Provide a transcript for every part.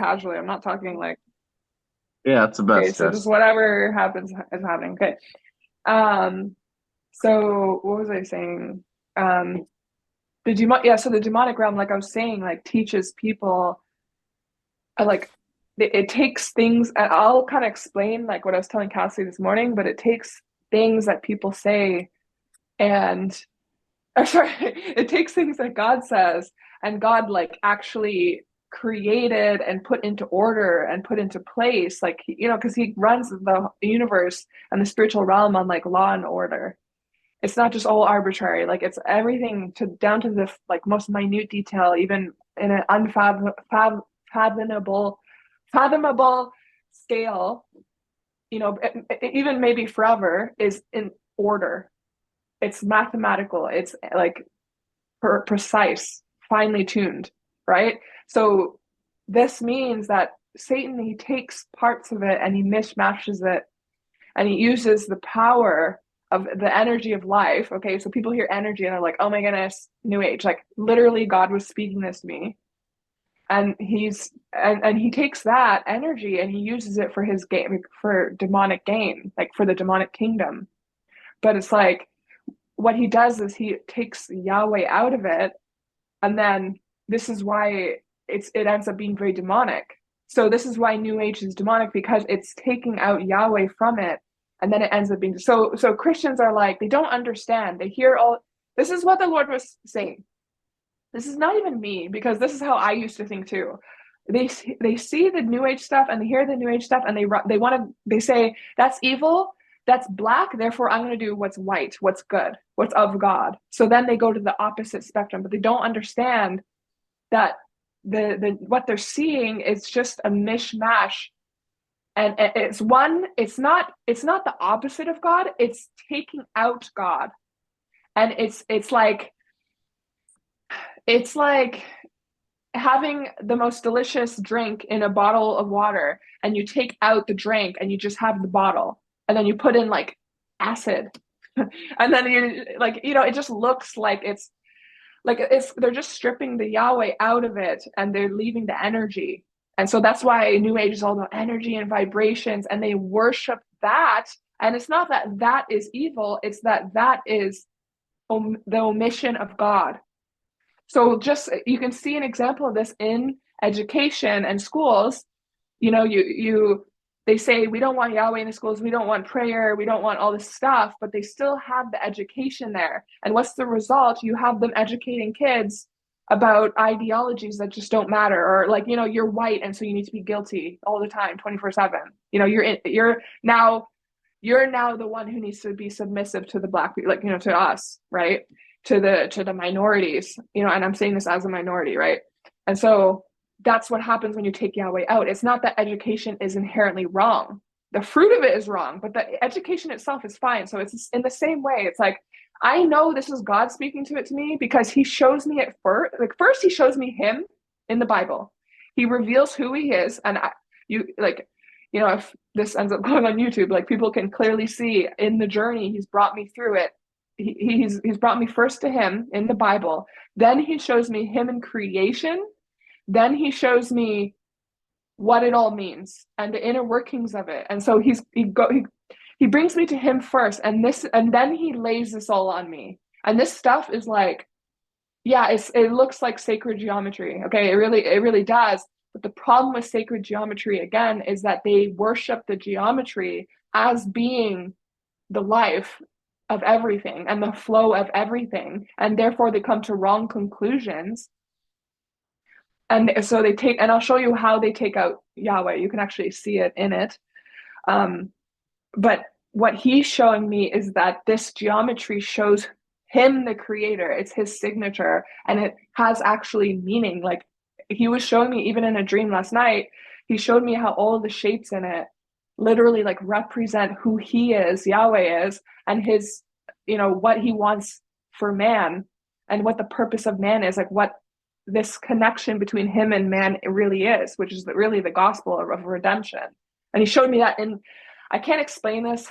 casually. I'm not talking like, Yeah, it's the okay, best, so just Jess. whatever happens is happening. Okay. Um, so what was I saying? Um, yeah, so the demonic realm, like I was saying, like teaches people like it takes things, and I'll kind of explain like what I was telling Kassi this morning, but it takes things that people say and or sorry, it takes things that God says and God like actually created and put into order and put into place, like because he runs the universe and the spiritual realm on like law and order. It's not just all arbitrary, like it's everything to down to the like most minute detail, even in an unfathomable fathomable scale, even maybe forever is in order. It's mathematical, it's like precise, finely tuned, right? So this means that Satan, he takes parts of it and he mishmashes it and he uses the power of the energy of life. Okay, so people hear energy and they're like, oh my goodness, new age. Like literally God was speaking this to me. And and he takes that energy and he uses it for his game, for demonic gain, like for the demonic kingdom. But it's like what he does is he takes Yahweh out of it, and then this is why it ends up being very demonic. So this is why New Age is demonic, because it's taking out Yahweh from it, and then it ends up being so Christians are like, they don't understand. They hear all this is what the Lord was saying. This is not even me, because this is how I used to think too. They see the New Age stuff and they hear the New Age stuff and they say that's evil, that's black, therefore I'm going to do what's white, what's good, what's of God. So then they go to the opposite spectrum, but they don't understand that the what they're seeing is just a mishmash, and it's not the opposite of God, it's taking out God. And it's like having the most delicious drink in a bottle of water and you take out the drink and you just have the bottle and then you put in like acid and then you like it just looks like it's they're just stripping the Yahweh out of it and they're leaving the energy. And so that's why New Age is all about energy and vibrations, and they worship that. And it's not that that is evil, it's that that is the omission of God. So just you can see an example of this in education and schools. You they say we don't want Yahweh in the schools, we don't want prayer, we don't want all this stuff, but they still have the education there. And what's the result? You have them educating kids about ideologies that just don't matter, or like you're white and so you need to be guilty all the time 24/7. You're now the one who needs to be submissive to the black people, like to us, right? To the minorities, and I'm saying this as a minority, right? And so that's what happens when you take Yahweh out. It's not that education is inherently wrong. The fruit of it is wrong, but the education itself is fine. So it's in the same way. It's like I know this is God speaking to me because he shows me it first. Like first he shows me him in the Bible. He reveals who he is, and you like if this ends up going on YouTube, like people can clearly see in the journey he's brought me through it. He's brought me first to him in the Bible. Then he shows me him in creation. Then he shows me what it all means and the inner workings of it. And so he brings me to him first, and then he lays this all on me. And this stuff is like, yeah, it looks like sacred geometry. Okay, it really does. But the problem with sacred geometry again is that they worship the geometry as being the life of everything and the flow of everything, and therefore they come to wrong conclusions. And so and I'll show you how they take out Yahweh. You can actually see it in it. Um, but what he's showing me is that this geometry shows him the creator. It's his signature, and it has actually meaning. Like he was showing me even in a dream last night, he showed me how all of the shapes in it literally like represent who he is, Yahweh is, and his, what he wants for man and what the purpose of man is, like what this connection between him and man really is, which is really the gospel of redemption. And he showed me that I can't explain this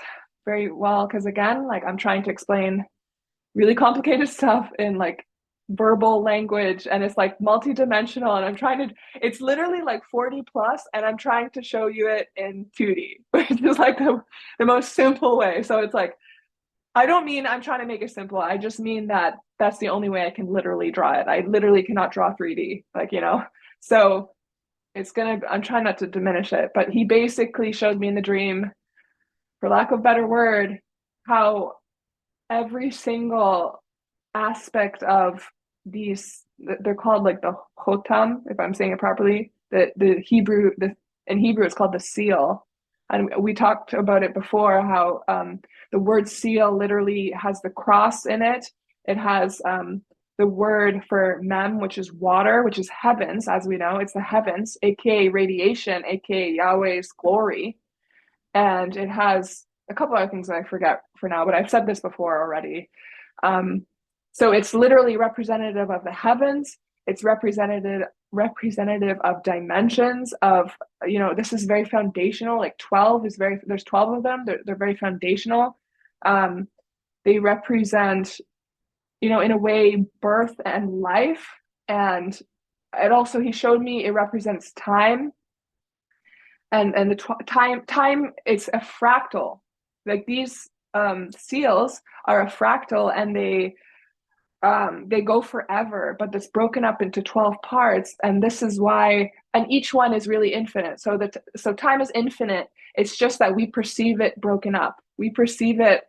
very well because again, like I'm trying to explain really complicated stuff in like verbal language, and it's like multi-dimensional, and it's literally like 40 plus, and I'm trying to show you it in 2D, which is like the most simple way. So it's like, I don't mean I'm trying to make it simple. I just mean that that's the only way I can literally draw it. I literally cannot draw 3D, like, So I'm trying not to diminish it, but he basically showed me in the dream, for lack of a better word, how every single aspect of these, they're called like the chotam, if I'm saying it properly. In Hebrew it's called the seal, and we talked about it before, how the word seal literally has the cross in it. It has the word for mem, which is water, which is heavens, as we know. It's the heavens, aka radiation, aka Yahweh's glory. And it has a couple other things that I forget for now, but I've said this before already. Um, so it's literally representative of the heavens. It's representative of dimensions of, this is very foundational. Like 12 is there's 12 of them. They're very foundational. They represent, in a way, birth and life. And it also, he showed me, it represents time. And the time, it's a fractal. Like these seals are a fractal, and they go forever, but it's broken up into 12 parts. And this is why, and each one is really infinite. So time is infinite. It's just that we perceive it broken up. We perceive it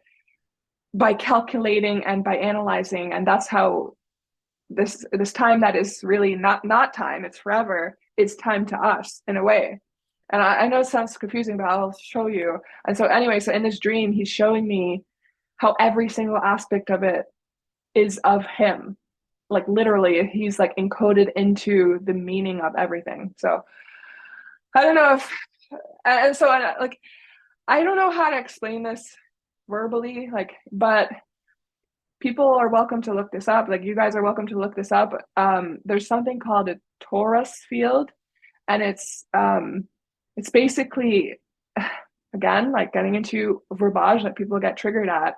by calculating and by analyzing. And that's how this time that is really not time, it's forever, is time to us in a way. And I know it sounds confusing, but I'll show you. And so anyway, so in this dream, he's showing me how every single aspect of it is of him. Like literally, he's like encoded into the meaning of everything. So I don't know if, and so like, I don't know how to explain this verbally, like, but people are welcome to look this up. Like, you guys are welcome to look this up. There's something called a torus field, and it's basically, again, like getting into verbiage that people get triggered at.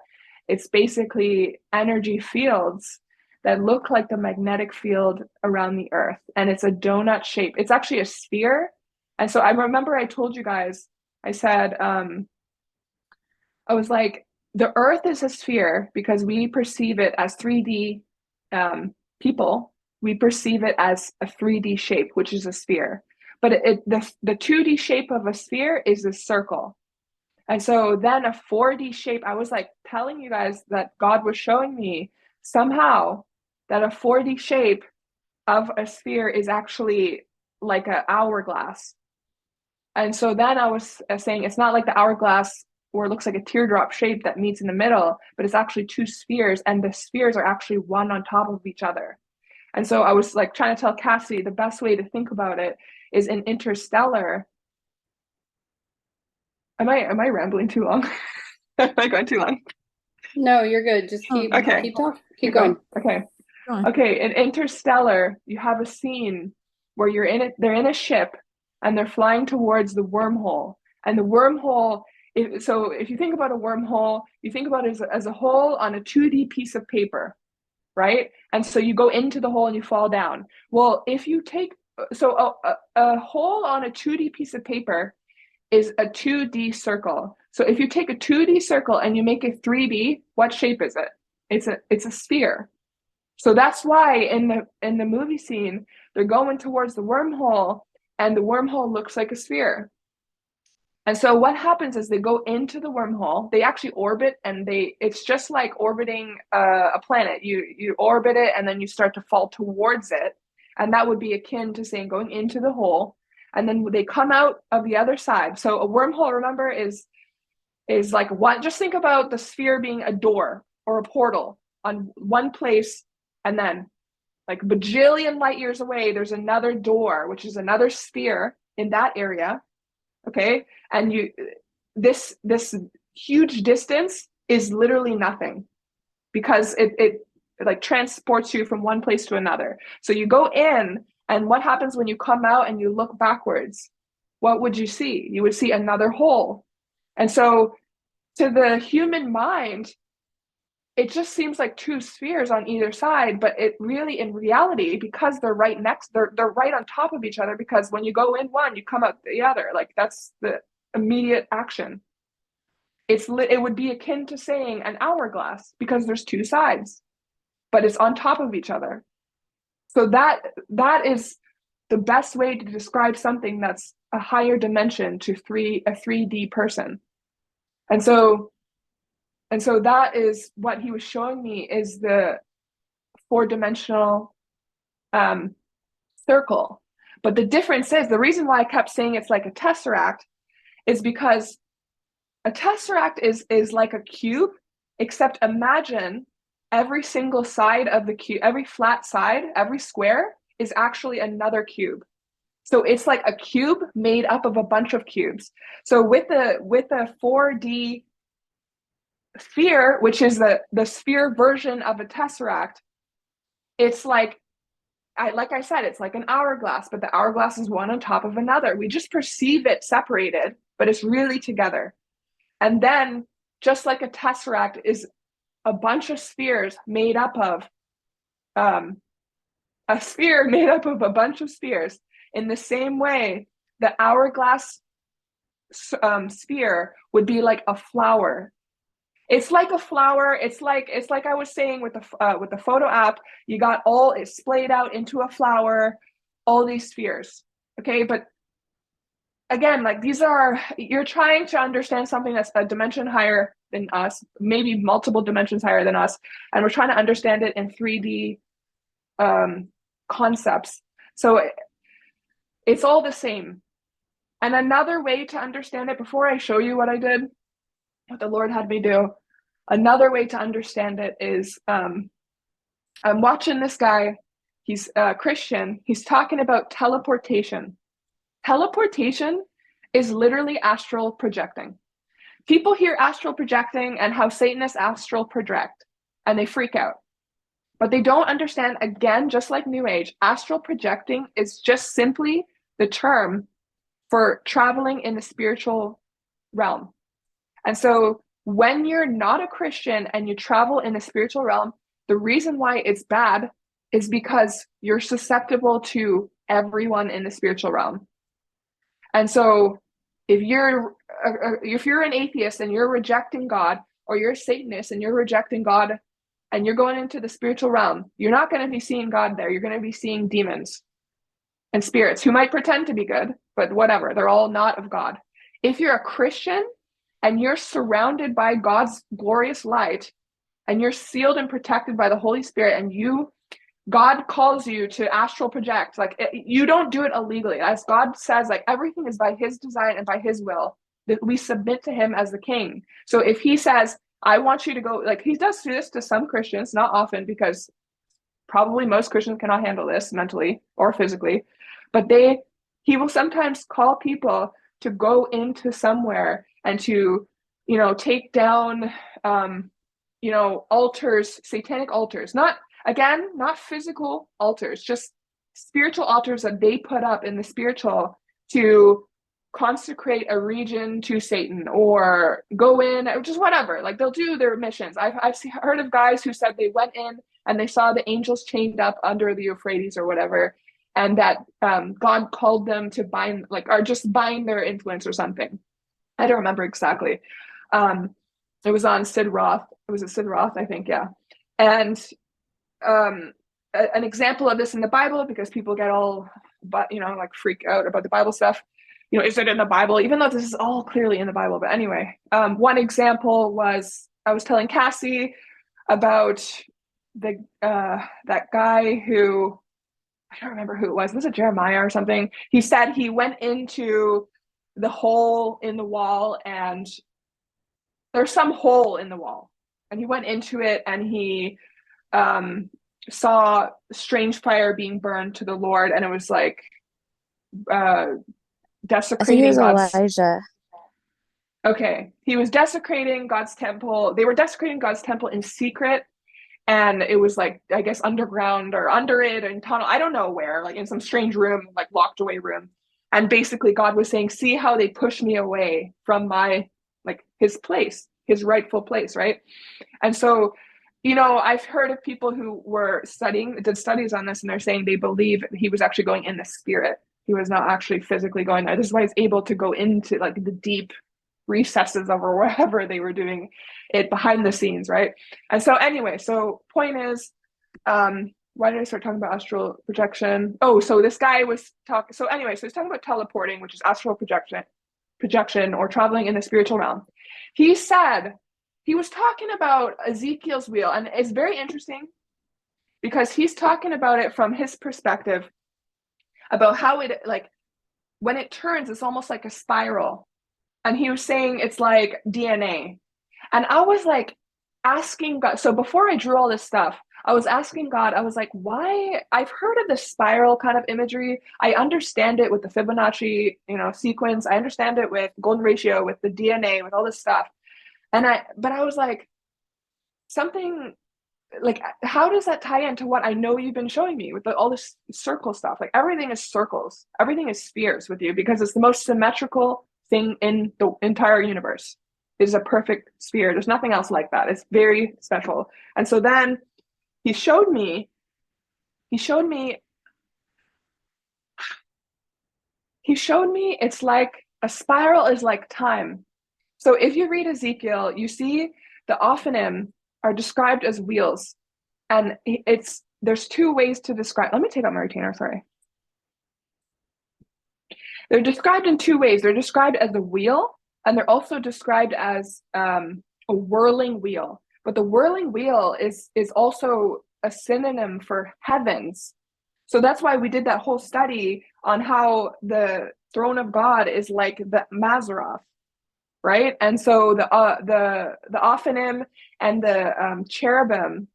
It's basically energy fields that look like the magnetic field around the earth, and it's a donut shape. It's actually a sphere. And so I remember I told you guys, I said, I was like, the earth is a sphere because we perceive it as 3D people. We perceive it as a 3D shape, which is a sphere. But the 2D shape of a sphere is a circle. And so then a 4D shape, I was like telling you guys that God was showing me somehow that a 4D shape of a sphere is actually like an hourglass. And so then I was saying it's not like the hourglass where it looks like a teardrop shape that meets in the middle, but it's actually two spheres, and the spheres are actually one on top of each other. And so I was like trying to tell Kassi the best way to think about it is in Interstellar. Am I rambling too long? Am I going too long? No, you're good. Just Okay. keep talking. Keep going. Okay. Go on. Okay. In Interstellar, you have a scene where they're in a ship and they're flying towards the wormhole. And the wormhole, so if you think about a wormhole, you think about it as a hole on a 2D piece of paper, right? And so you go into the hole and you fall down. Well, if you take, so a hole on a 2D piece of paper is a 2D circle. So if you take a 2D circle and you make it 3D, what shape is it? It's a sphere. So that's why in the movie scene, they're going towards the wormhole, and the wormhole looks like a sphere. And so what happens is they go into the wormhole, they actually orbit, and it's just like orbiting a planet. You orbit it and then you start to fall towards it. And that would be akin to saying going into the hole, and then they come out of the other side. So a wormhole, remember, is like one, just think about the sphere being a door or a portal on one place, and then like bajillion light years away, there's another door, which is another sphere in that area. Okay. And this huge distance is literally nothing, because it like transports you from one place to another. So you go in, and what happens when you come out and you look backwards? What would you see? You would see another hole. And so to the human mind, it just seems like two spheres on either side, but it really, in reality, because they're they're right on top of each other, because when you go in one, you come out the other. Like, that's the immediate action. It would be akin to saying an hourglass, because there's two sides, but it's on top of each other. So that is the best way to describe something that's a higher dimension to a 3D person. And so that is what he was showing me, is the four-dimensional circle. But the difference is, the reason why I kept saying it's like a tesseract is because a tesseract is like a cube, except imagine every single side of the cube, every flat side, every square is actually another cube. So it's like a cube made up of a bunch of cubes. So with a 4D sphere, which is the sphere version of a tesseract, it's like I said, it's like an hourglass, but the hourglass is one on top of another. We just perceive it separated, but it's really together. And then, just like a tesseract is a bunch of spheres made up of a sphere made up of a bunch of spheres, in the same way, the hourglass sphere would be like a flower. It's like a flower. It's like I was saying with the photo app, you got all it splayed out into a flower, all these spheres. Okay, but again, like, you're trying to understand something that's a dimension higher than us, maybe multiple dimensions higher than us, and we're trying to understand it in 3D concepts. So it's all the same. And another way to understand it, before I show you what I did, what the Lord had me do, another way to understand it is, I'm watching this guy. He's a Christian. He's talking about teleportation. Teleportation is literally astral projecting. People hear astral projecting and how Satanists astral project, and they freak out. But they don't understand, again, just like New Age, astral projecting is just simply the term for traveling in the spiritual realm. And so when you're not a Christian and you travel in the spiritual realm, the reason why it's bad is because you're susceptible to everyone in the spiritual realm. And so if you're an atheist and you're rejecting God, or you're a Satanist and you're rejecting God, and you're going into the spiritual realm, you're not going to be seeing God there. You're going to be seeing demons and spirits who might pretend to be good, but whatever, they're all not of God. If you're a Christian and you're surrounded by God's glorious light, and you're sealed and protected by the Holy Spirit, and God calls you to astral project, like, you don't do it illegally. As God says, like, everything is by his design and by his will, that we submit to him as the king. So if he says, I want you to go, like, he does do this to some Christians, not often, because probably most Christians cannot handle this mentally or physically, but he will sometimes call people to go into somewhere and to, take down, altars, satanic altars, not physical altars, just spiritual altars that they put up in the spiritual to consecrate a region to Satan, or go in, or just whatever. Like, they'll do their missions. I've heard of guys who said they went in and they saw the angels chained up under the Euphrates or whatever, and that God called them to bind, like, or just bind their influence or something. I don't remember exactly. It was on Sid Roth. It was a Sid Roth, I think, yeah. And an example of this in the Bible, because people get all, like, freak out about the Bible stuff. Is it in the Bible? Even though this is all clearly in the Bible. But anyway, one example was, I was telling Kassi about that guy who, I don't remember who it was it Jeremiah or something? He said he went into the hole in the wall, and there's some hole in the wall, and he went into it, and he saw strange fire being burned to the Lord, and it was like desecrating Elijah. Okay, he was desecrating God's temple. They were desecrating God's temple in secret, and it was, like, I guess, underground or under it, in tunnel, I don't know where, like in some strange room, like locked away room. And basically God was saying, see how they push me away from my, like, his place, his rightful place, right? And so I've heard of people who did studies on this, and they're saying they believe he was actually going in the spirit. He was not actually physically going there. This is why he's able to go into like the deep recesses of or wherever they were doing it behind the scenes, right? And so anyway, point is, why did I start talking about astral projection? Oh, so this guy was talking. So anyway, so he's talking about teleporting, which is astral projection or traveling in the spiritual realm. He said he was talking about Ezekiel's wheel, and it's very interesting because he's talking about it from his perspective about how it like when it turns, it's almost like a spiral. And he was saying it's like DNA. And I was like asking God. So before I drew all this stuff, I was asking God, I was like, why? I've heard of the spiral kind of imagery. I understand it with the Fibonacci, sequence. I understand it with golden ratio, with the DNA, with all this stuff. But I was like, something like, how does that tie into what I know you've been showing me with all this circle stuff? Like everything is circles, everything is spheres with you because it's the most symmetrical thing in the entire universe. It is a perfect sphere. There's nothing else like that. It's very special. And so then he showed me it's like a spiral is like time. So if you read Ezekiel, you see the Ophanim are described as wheels. And there's two ways to describe. Let me take out my retainer, sorry. They're described in two ways. They're described as a wheel, and they're also described as a whirling wheel. But the whirling wheel is also a synonym for heavens. So that's why we did that whole study on how the throne of God is like the Mazzaroth, right? And so the Ophanim and the cherubim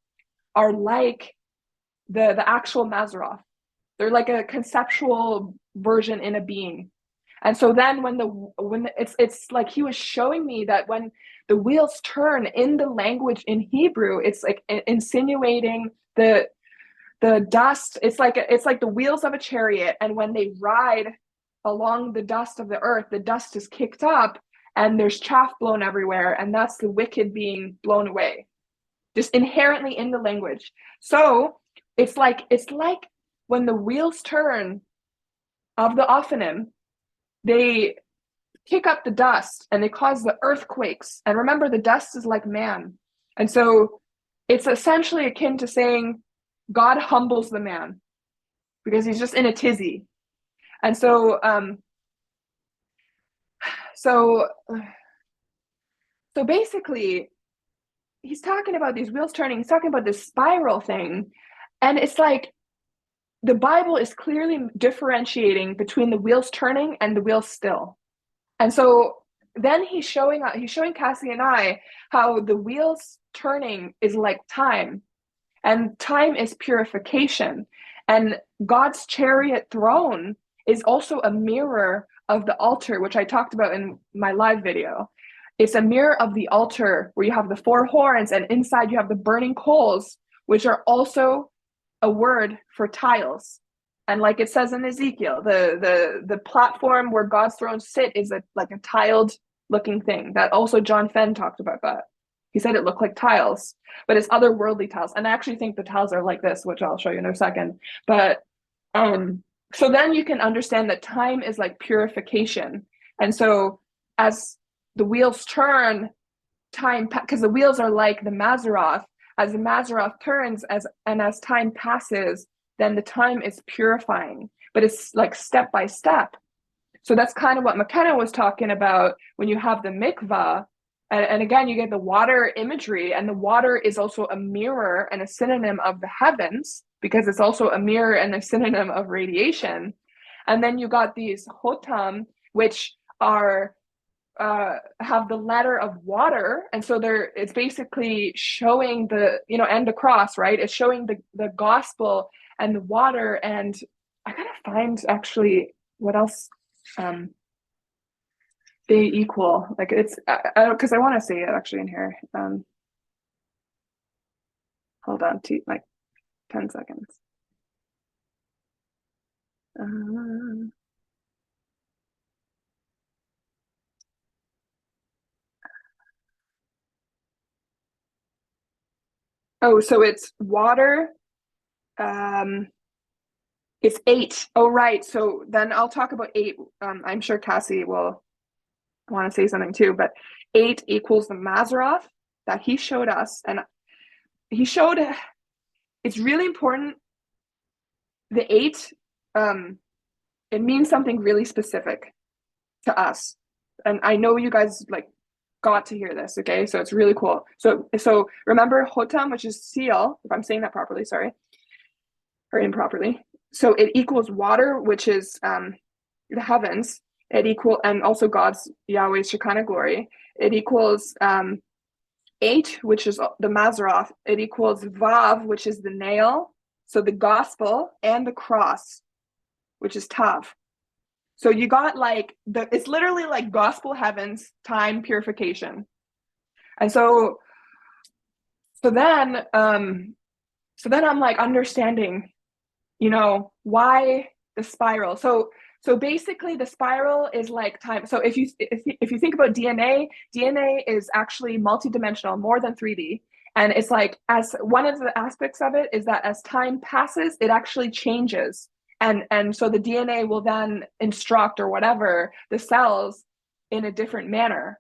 are like the actual Mazzaroth. They're like a conceptual version in a being. And so then it's like he was showing me that when the wheels turn in the language in Hebrew, it's like insinuating the dust. It's like the wheels of a chariot, and when they ride along the dust of the earth, the dust is kicked up and there's chaff blown everywhere, and that's the wicked being blown away. Just inherently in the language. So it's like when the wheels turn of the Ophanim, they kick up the dust and they cause the earthquakes. And remember, the dust is like man. And so it's essentially akin to saying God humbles the man because he's just in a tizzy. And so basically he's talking about these wheels turning, he's talking about this spiral thing. And it's like the Bible is clearly differentiating between the wheels turning and the wheels still. And so then he's showing Kassi and I how the wheels turning is like time, and time is purification. And God's chariot throne is also a mirror of the altar, which I talked about in my live video. It's a mirror of the altar where you have the four horns, and inside you have the burning coals, which are also a word for tiles. And like it says in Ezekiel, the platform where God's throne sit is like a tiled looking thing. That also John Fenn talked about that. He said it looked like tiles, but it's otherworldly tiles. And I actually think the tiles are like this, which I'll show you in a second. But so then you can understand that time is like purification. And so as the wheels turn, time, because the wheels are like the Mazzaroth, as the Mazzaroth turns as time passes, then the time is purifying, but it's like step by step. So that's kind of what McKenna was talking about when you have the mikvah. And again, you get the water imagery, and the water is also a mirror and a synonym of the heavens because it's also a mirror and a synonym of radiation. And then you got these hotam, which are have the letter of water, and so it's basically showing and the cross, right? It's showing the gospel and the water. And I gotta find actually what else they equal. Like it's because I want to say it actually in here. Hold on to like 10 seconds. Oh, so it's water. It's 8. Oh, right. So then I'll talk about 8. I'm sure Kassi will want to say something too, but 8 equals the Mazzaroth that he showed us. And he showed it's really important. The 8, it means something really specific to us. And I know you guys like got to hear this, okay? So it's really cool. So remember Hotam, which is seal, if I'm saying that properly, sorry, or improperly. So it equals water, which is the heavens. And also God's Yahweh's Shekinah glory. It equals 8, which is the Mazzaroth. It equals Vav, which is the nail. So the gospel, and the cross, which is Tav. So you got like it's literally like gospel heavens, time, purification. And so then I'm like understanding, why the spiral. So basically the spiral is like time. So if you think about DNA is actually multidimensional, more than 3D. And it's like, as one of the aspects of it is that as time passes, it actually changes. And so the DNA will then instruct or whatever the cells in a different manner.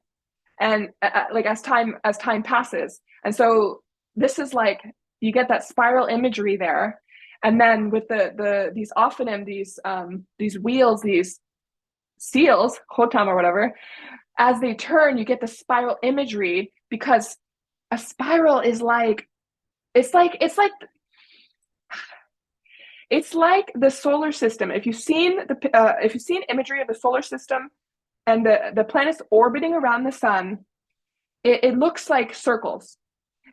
And like as time passes. And so this is like, you get that spiral imagery there. And then with these ophanim, these wheels, these seals, chotam or whatever, as they turn, you get the spiral imagery, because a spiral is like, it's like the solar system. If you've seen imagery of the solar system and the planets orbiting around the sun, it looks like circles.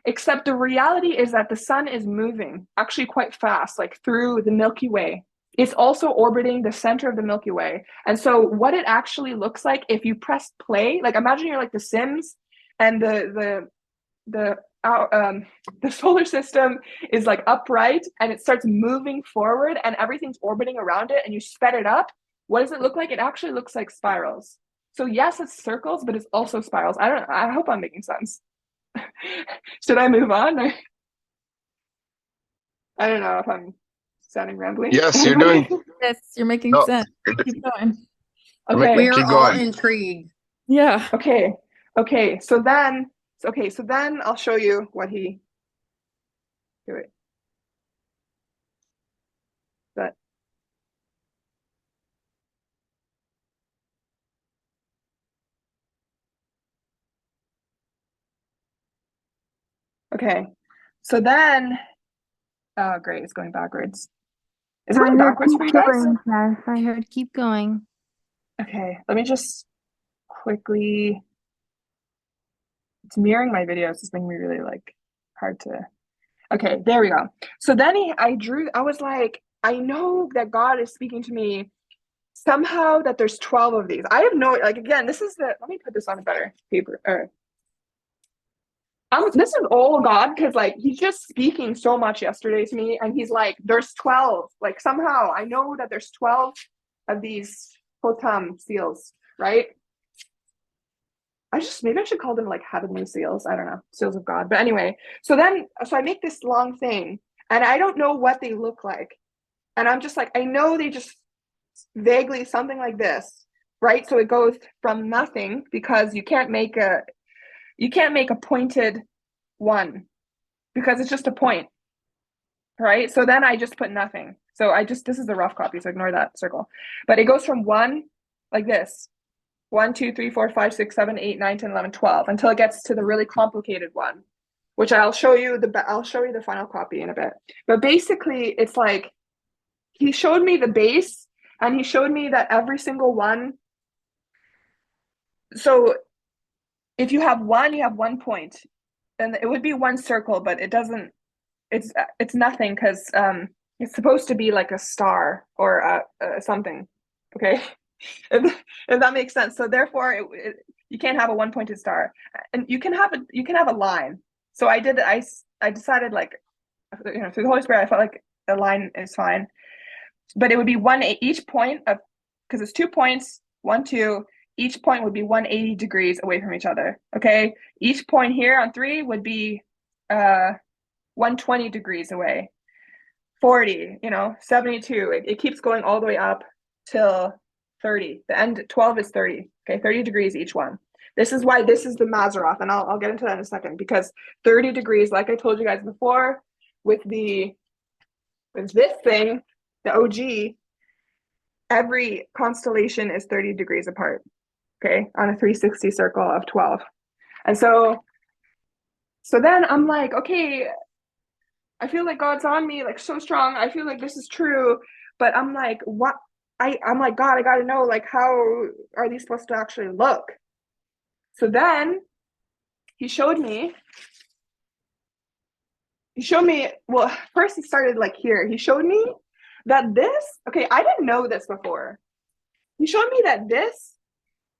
Except the reality is that the sun is moving actually quite fast, like through the Milky Way. It's also orbiting the center of the Milky Way. And so what it actually looks like, if you press play, like imagine you're like the Sims, and the solar system is like upright, and it starts moving forward and everything's orbiting around it, and you sped it up. What does it look like? It actually looks like spirals. So yes, it's circles, but it's also spirals. I hope I'm making sense. Should I move on? I don't know if I'm sounding rambly. Yes, you're doing. Yes, you're making No, sense. Keep going. Okay. We are Keep all going. intrigued. Yeah. Okay. So then I'll show you what he. Do it. But okay. So then, oh great, it's going backwards. Is it going backwards for you guys? Yes, I heard keep going. Okay, let me just quickly. It's mirroring my videos. It's making me really like hard to. Okay, there we go. So then I was like, I know that God is speaking to me somehow, that there's 12 of these. I have no, like, again, this is let me put this on a better paper. This is all God, because like he's just speaking so much yesterday to me, and he's like, there's 12. Like somehow I know that there's 12 of these Hotam seals, right? Maybe I should call them like heavenly seals. I don't know, seals of God. But anyway, so I make this long thing, and I don't know what they look like. And I'm just like, I know they just vaguely something like this, right? So it goes from nothing, because you can't make a pointed one, because it's just a point, right? So then I just put nothing. So this is the rough copy, so ignore that circle. But it goes from 1 like this. 1, 2, 3, 4, 5, 6, 7, 8, 9, 10, 11, 12, until it gets to the really complicated one, which I'll show you the final copy in a bit. But basically, it's like he showed me the base, and he showed me that every single one. So if you have one, you have 1 point, and it would be one circle, but it doesn't. It's nothing, because it's supposed to be like a star or something. Okay. if that makes sense. So therefore, you can't have a one-pointed star, and you can have a line. So I decided, like, through the Holy Spirit, I felt like a line is fine, but it would be each point of, because it's 2 points, 1, 2. Each point would be 180 degrees away from each other. Okay, each point here on 3 would be 120 degrees away, 40, 72. It keeps going all the way up till 30. The end 12 is 30. Okay, 30 degrees each one. This is why this is the Mazzaroth, and I'll get into that in a second, because 30 degrees, like I told you guys before, with this thing, the OG, every constellation is 30 degrees apart, okay, on a 360 circle of 12. And so then I'm like, okay, I feel like God's on me, like so strong. I feel like this is true, but I'm like, what? I'm like, God, I got to know, like, how are these supposed to actually look? So then he showed me, well, first he started like here. He showed me that okay, I didn't know this before. He showed me that this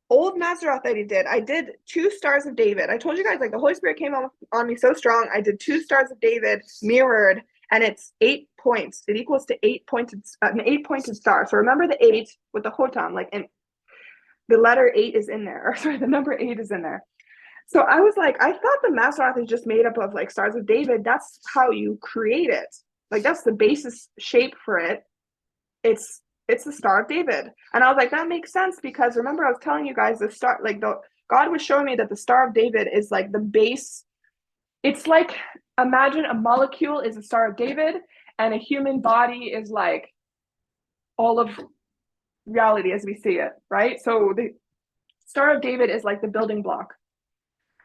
old Mazzaroth that he did, I did 2 stars of David. I told you guys, like, the Holy Spirit came on me so strong. I did 2 stars of David mirrored, and it's 8 points. It equals to an 8-pointed star. So remember the 8 with the hotam, like, and the letter 8 is in there, or sorry, the number 8 is in there. So I was like, I thought the Mazzaroth is just made up of like stars of David. That's how you create it. Like, that's the basis shape for it. It's the Star of David. And I was like, that makes sense, because remember I was telling you guys God was showing me that the Star of David is like the base. It's like, imagine a molecule is the Star of David, and a human body is like all of reality as we see it, right? So the Star of David is like the building block.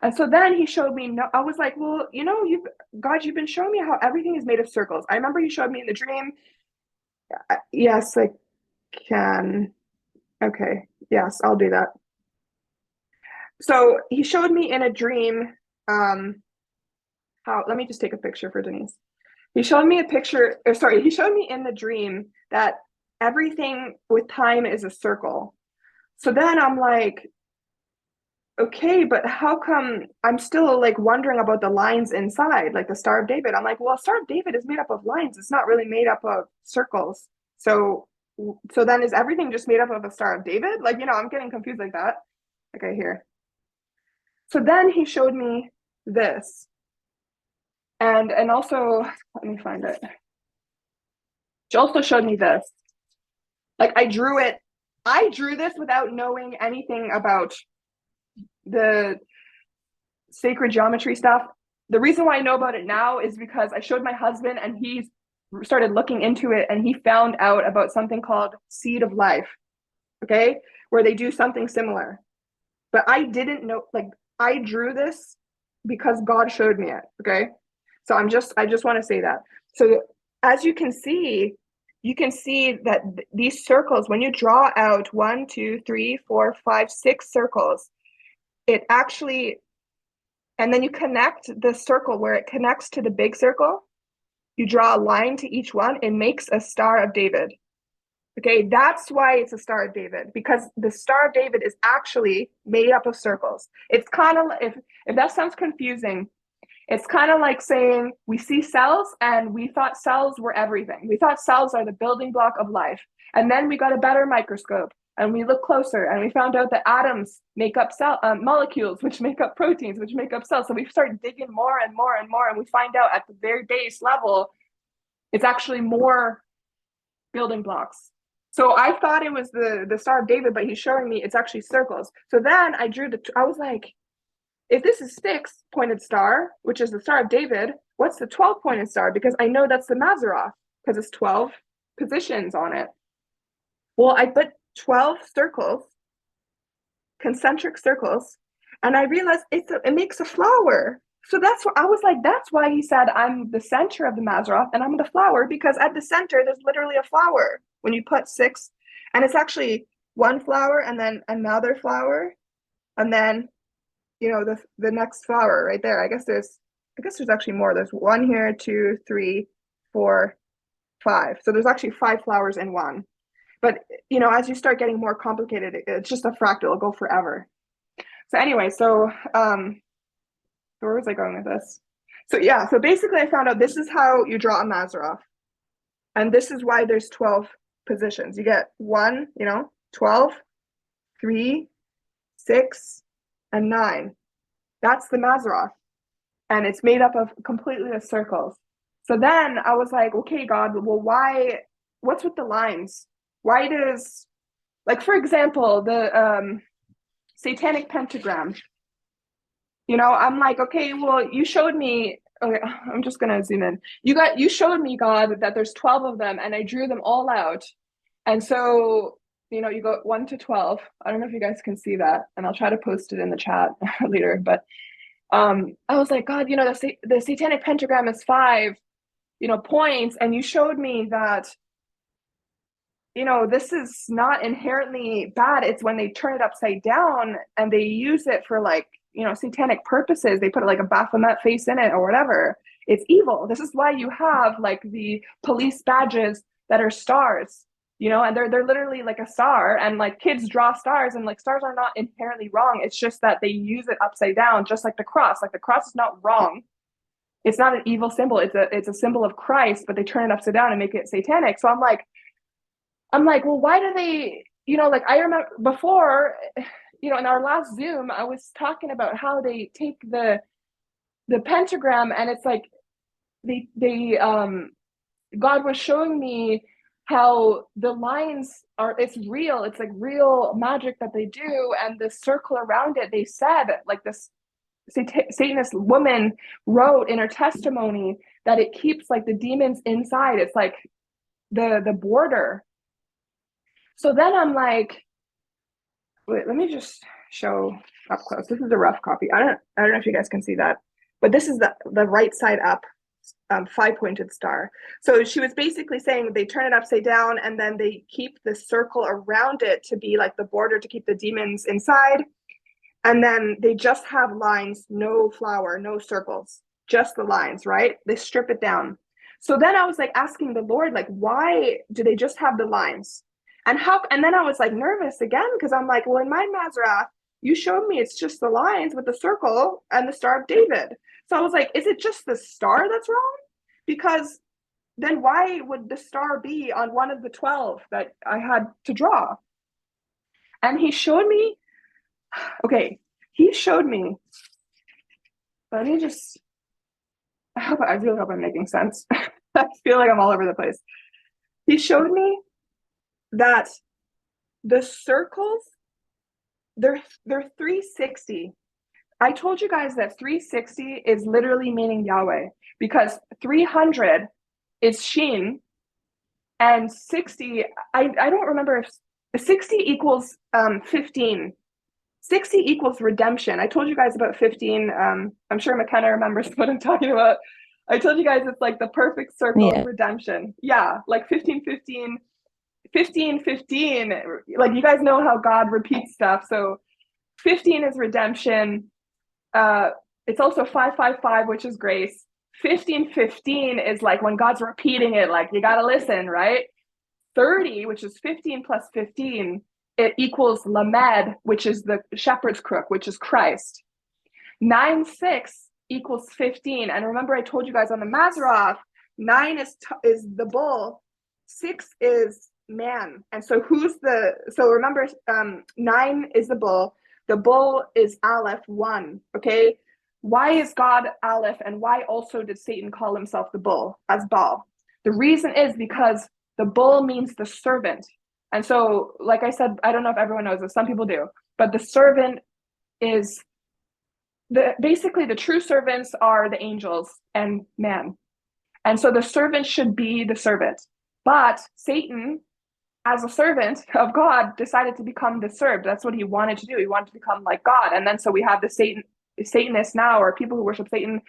And so then he showed me, I was like, well, you've been showing me how everything is made of circles. I remember you showed me in the dream. Yes, I can. Okay, yes, I'll do that. So he showed me in a dream, let me just take a picture for Denise. He showed me he showed me in the dream that everything with time is a circle. So then I'm like, okay, but how come I'm still like wondering about the lines inside, like the Star of David? I'm like, well, Star of David is made up of lines. It's not really made up of circles. So then is everything just made up of a Star of David? Like, I'm getting confused like that. Okay, here. So then he showed me this. And also, let me find it. She also showed me this. Like, I drew this without knowing anything about the sacred geometry stuff. The reason why I know about it now is because I showed my husband, and he started looking into it, and he found out about something called seed of life, okay, where they do something similar. But I didn't know, like, I drew this because God showed me it, okay? So I just want to say that. So as you can see that these circles, when you draw out 1, 2, 3, 4, 5, 6 circles, it actually, and then you connect the circle where it connects to the big circle, you draw a line to each one, it makes a Star of David. Okay, that's why it's a Star of David, because the Star of David is actually made up of circles. It's kind of, if that sounds confusing, it's kind of like saying we see cells and we thought cells were everything. We thought cells are the building block of life. And then we got a better microscope and we looked closer and we found out that atoms make up molecules, which make up proteins, which make up cells. So we start digging more and more and more, and we find out at the very base level, it's actually more building blocks. So I thought it was the Star of David, but he's showing me it's actually circles. So then I was like, if this is 6-pointed star, which is the Star of David, what's the 12-pointed star? Because I know that's the Mazzaroth, because it's 12 positions on it. Well, I put 12 circles, concentric circles, and I realized it makes a flower. So that's what I was like, that's why he said I'm the center of the Mazzaroth and I'm the flower, because at the center there's literally a flower when you put 6, and it's actually one flower and then another flower, and then the next flower right there. I guess there's actually more. There's 1 here, 2, 3, 4, 5. So there's actually 5 flowers in one. But as you start getting more complicated, it's just a fractal. It'll go forever. So anyway, so where was I going with this? So yeah, so basically I found out this is how you draw a Mazzaroth. And this is why there's 12 positions. You get 1, 12, 3, 6, and 9. That's the Mazzaroth. and it's made up of completely of circles. So then I was like, okay, God, well, what's with the lines? Why does, like, for example, the satanic pentagram, I'm like, okay, well, you showed me, okay, I'm just going to zoom in. You showed me, God, that there's 12 of them, and I drew them all out. And so, you go 1 to 12. I don't know if you guys can see that, and I'll try to post it in the chat later. But I was like, God, the satanic pentagram is 5, points, and you showed me that, this is not inherently bad. It's when they turn it upside down and they use it for, like, satanic purposes. They put like a Baphomet face in it or whatever. It's evil. This is why you have like the police badges that are stars, and they're literally like a star, and like kids draw stars, and like stars are not inherently wrong. It's just that they use it upside down, just like the cross. Like the cross is not wrong. It's not an evil symbol. It's a symbol of Christ, but they turn it upside down and make it satanic. So I'm like, well, why do they, like I remember before, in our last Zoom, I was talking about how they take the pentagram, and it's like God was showing me how the lines it's real. It's like real magic that they do. And the circle around it, they said, like, this Satanist woman wrote in her testimony that it keeps like the demons inside. It's like the border. So then I'm like, wait, let me just show up close. This is a rough copy. I don't know if you guys can see that, but this is the right side up, 5-pointed star. So she was basically saying they turn it upside down, and then they keep the circle around it to be like the border to keep the demons inside. And then they just have lines, no flower, no circles, just the lines, right? They strip it down. So then I was like asking the Lord, like, why do they just have the lines? And then I was like nervous again, because I'm like, well, in my Mazarah, you showed me it's just the lines with the circle and the Star of David. So I was like, is it just the star that's wrong? Because then why would the star be on one of the 12 that I had to draw? And he showed me, let me just, I really hope I'm making sense. I feel like I'm all over the place. He showed me that the circles, they're 360. I told you guys that 360 is literally meaning Yahweh, because 300 is Shin, and 60, I don't remember if 60 equals 15. 60 equals redemption. I told you guys about 15. I'm sure McKenna remembers what I'm talking about. I told you guys it's like the perfect circle of redemption. Yeah, like 15, 15, 15, 15. Like, you guys know how God repeats stuff. So 15 is redemption. It's also 555, which is grace. 15, 15 is like when God's repeating it, like you got to listen, right? 30, which is 15 plus 15, it equals Lamed, which is the shepherd's crook, which is Christ. 9-6 equals 15. And remember, I told you guys on the Mazarah, 9 is the bull, 6 is man. And so remember, 9 is the bull. The bull is Aleph, 1. Okay. Why is God Aleph, and why also did Satan call himself the bull as Baal? The reason is because the bull means the servant. And so, like I said, I don't know if everyone knows this, some people do, but the servant is basically the true servants are the angels and man. And so the servant should be the servant. But Satan, as a servant of God, decided to become the served. That's what he wanted to do. He wanted to become like God. And then so we have the Satanists now, or people who worship Satan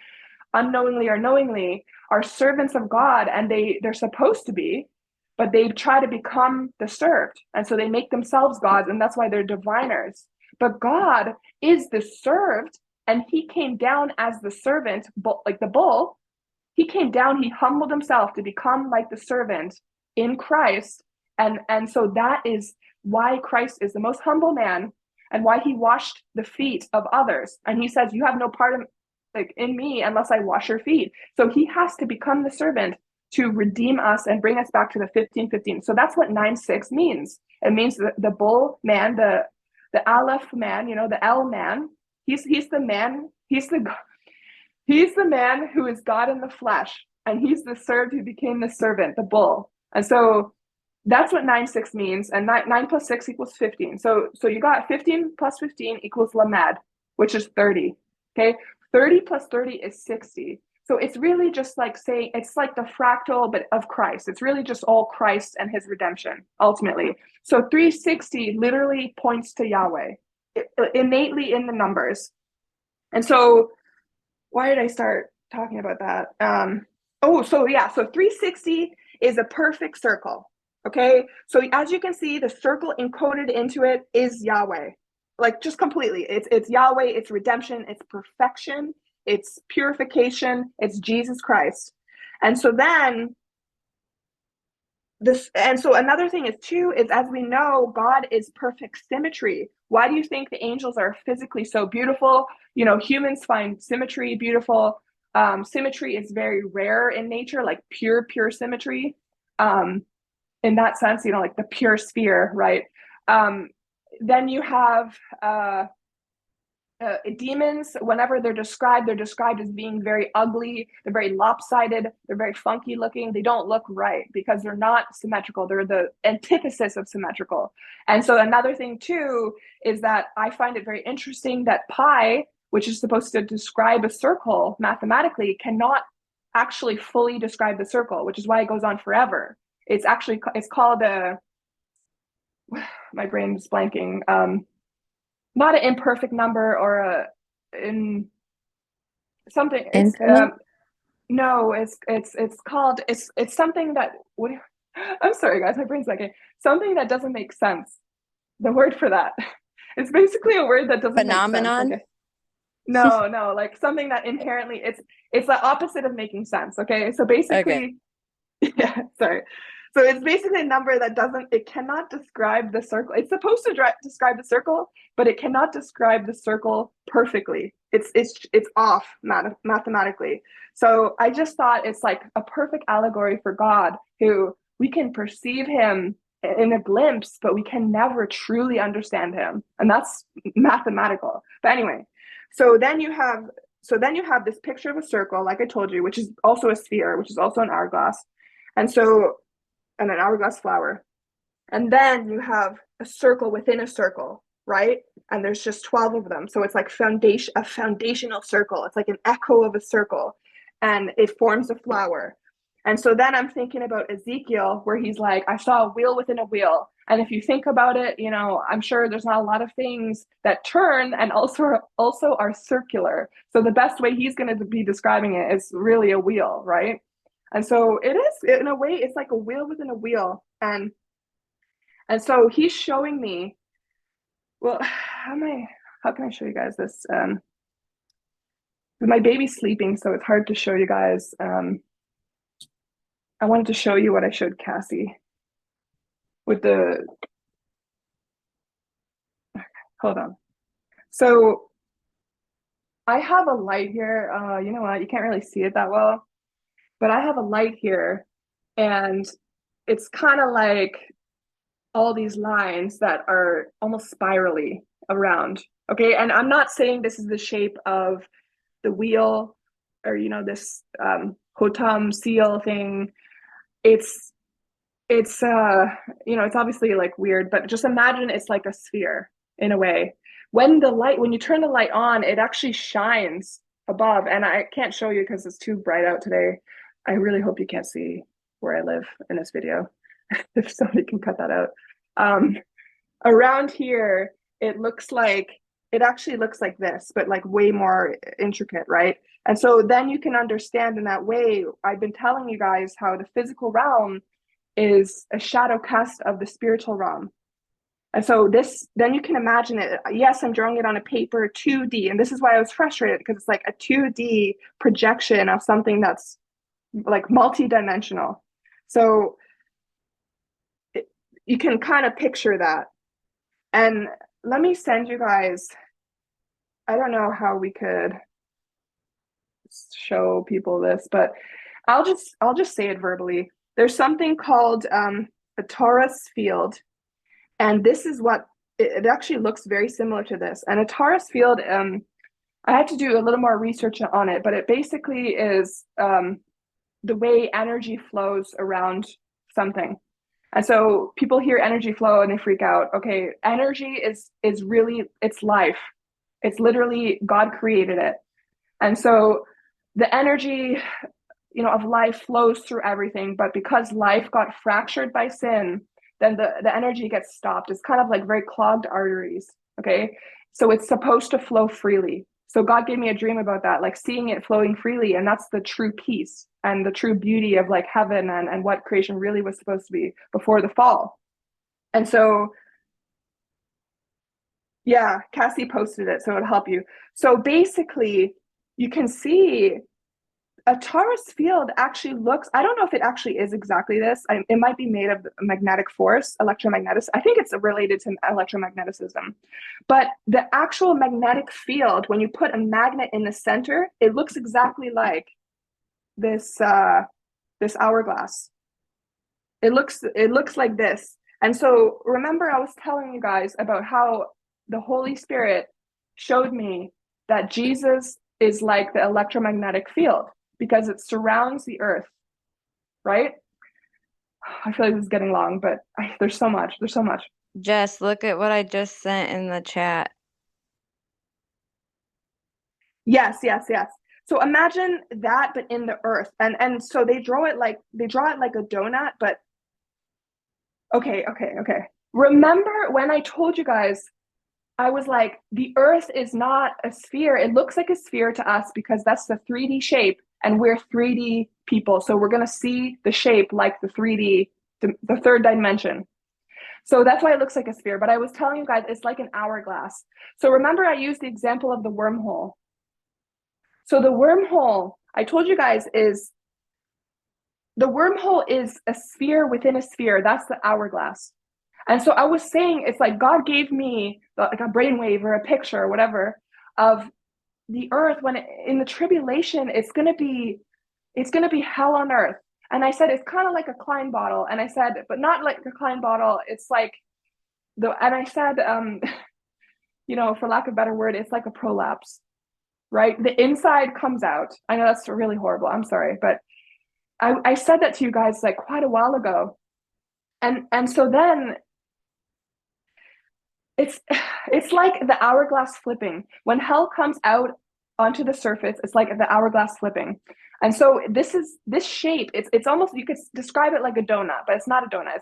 unknowingly or knowingly, are servants of God, and they're supposed to be, but they try to become the served. And so they make themselves gods, and that's why they're diviners. But God is the served, and he came down as the servant, like the bull. He came down, he humbled himself to become like the servant in Christ. And so that is why Christ is the most humble man, and why he washed the feet of others. And he says, you have no part in me unless I wash your feet. So he has to become the servant to redeem us and bring us back to the 15:15. So that's what 9-6 means. It means the bull man, the Aleph man, the El man. He's the man. He's He's the man who is God in the flesh, and he's the served who became the servant, the bull. And so that's what 9-6 means. And 9 plus 6 equals 15. So you got 15 plus 15 equals lamed, which is 30. Okay. 30 plus 30 is 60. So it's really just like saying, it's like the fractal, but of Christ. It's really just all Christ and his redemption, ultimately. So 360 literally points to Yahweh, innately in the numbers. And so why did I start talking about that? So 360 is a perfect circle. Okay, so as you can see, the circle encoded into it is Yahweh, like just completely. It's Yahweh, it's redemption, it's perfection, it's purification, it's Jesus Christ. And so then another thing is too, is as we know, God is perfect symmetry. Why do you think the angels are physically so beautiful? You know, humans find symmetry beautiful. Symmetry is very rare in nature, like pure symmetry. In that sense, you know, like the pure sphere, right? Then you have demons. Whenever they're described as being very ugly. They're very lopsided. They're very funky looking. They don't look right because they're not symmetrical. They're the antithesis of symmetrical. And so another thing too is that I find it very interesting that pi, which is supposed to describe a circle mathematically, cannot actually fully describe the circle, which is why it goes on forever. It's called my brain's blanking. Not an imperfect number or something. No, it's called it's something that I'm sorry guys, my brain's blanking. Something that doesn't make sense. The word for that. It's basically a word that doesn't Phenomenon? make sense. Okay. No, like something that inherently it's the opposite of making sense. Okay, so basically, yeah, sorry. So it's basically a number that cannot describe the circle. It's supposed to describe the circle, but it cannot describe the circle perfectly. It's off mathematically. So I just thought it's like a perfect allegory for God, who we can perceive him in a glimpse, but we can never truly understand him. And that's mathematical. But anyway, so then you have this picture of a circle, like I told you, which is also a sphere, which is also an hourglass. And an hourglass flower. And then you have a circle within a circle, right? And there's just 12 of them. So it's like a foundational circle. It's like an echo of a circle, and it forms a flower. And so then I'm thinking about Ezekiel, where he's like, I saw a wheel within a wheel. And if you think about it, you know, I'm sure there's not a lot of things that turn and also are circular. So the best way he's going to be describing it is really a wheel, right? And so it is, in a way, it's like a wheel within a wheel. And so he's showing me, well, how can I show you guys this? My baby's sleeping, so it's hard to show you guys. I wanted to show you what I showed Kassi with the, hold on. So I have a light here. You know what? You can't really see it that well. But I have a light here, and it's kind of like all these lines that are almost spirally around. Okay, and I'm not saying this is the shape of the wheel or, you know, this Hotam seal thing. It's you know, it's obviously like weird, but just imagine it's like a sphere in a way. When you turn the light on, it actually shines above, and I can't show you because it's too bright out today. I really hope you can't see where I live in this video. If somebody can cut that out. Around here, it actually looks like this, but like way more intricate, right? And so then you can understand in that way, I've been telling you guys how the physical realm is a shadow cast of the spiritual realm. And so then you can imagine it. Yes, I'm drawing it on a paper, 2D. And this is why I was frustrated, because it's like a 2D projection of something that's like multi-dimensional. So you can kind of picture that. And let me send you guys, I don't know how we could show people this, but I'll just say it verbally. There's something called a torus field, and this is what it actually looks very similar to this. And a torus field I had to do a little more research on it, but it basically is the way energy flows around something. And so people hear energy flow and they freak out. Okay, energy is really, it's life. It's literally God created it. And so the energy, of life flows through everything, but because life got fractured by sin, then the energy gets stopped. It's kind of like very clogged arteries. Okay, so it's supposed to flow freely. So God gave me a dream about that, like seeing it flowing freely, and that's the true peace and the true beauty of like heaven and what creation really was supposed to be before the fall. And so yeah, Kassi posted it, so it'll help you. So basically you can see a torus field actually looks, I don't know if it actually is exactly this. It might be made of magnetic force, electromagnetic. I think it's related to electromagnetism. But the actual magnetic field, when you put a magnet in the center, it looks exactly like this this hourglass. It looks like this. And so remember I was telling you guys about how the Holy Spirit showed me that Jesus is like the electromagnetic field, because it surrounds the earth, right? I feel like this is getting long, but there's so much. Jess, look at what I just sent in the chat. Yes. So imagine that, but in the earth. And so they draw it like a donut, but okay. Remember when I told you guys, I was like, the earth is not a sphere. It looks like a sphere to us because that's the 3D shape, and we're 3D people. So we're going to see the shape like the 3D, the third dimension. So that's why it looks like a sphere. But I was telling you guys, it's like an hourglass. So remember I used the example of the wormhole. So the wormhole, I told you guys, is the wormhole is a sphere within a sphere. That's the hourglass. And so I was saying, it's like God gave me like a brainwave or a picture or whatever of the earth when in the tribulation, it's going to be hell on earth. And I said, it's kind of like a Klein bottle. And I said, but not like a Klein bottle. It's like and I said, for lack of a better word, it's like a prolapse, right? The inside comes out. I know that's really horrible. I'm sorry. But I said that to you guys like quite a while ago. And so then it's like the hourglass flipping. When hell comes out onto the surface, it's like the hourglass flipping. And so this shape, it's almost, you could describe it like a donut, but it's not a donut.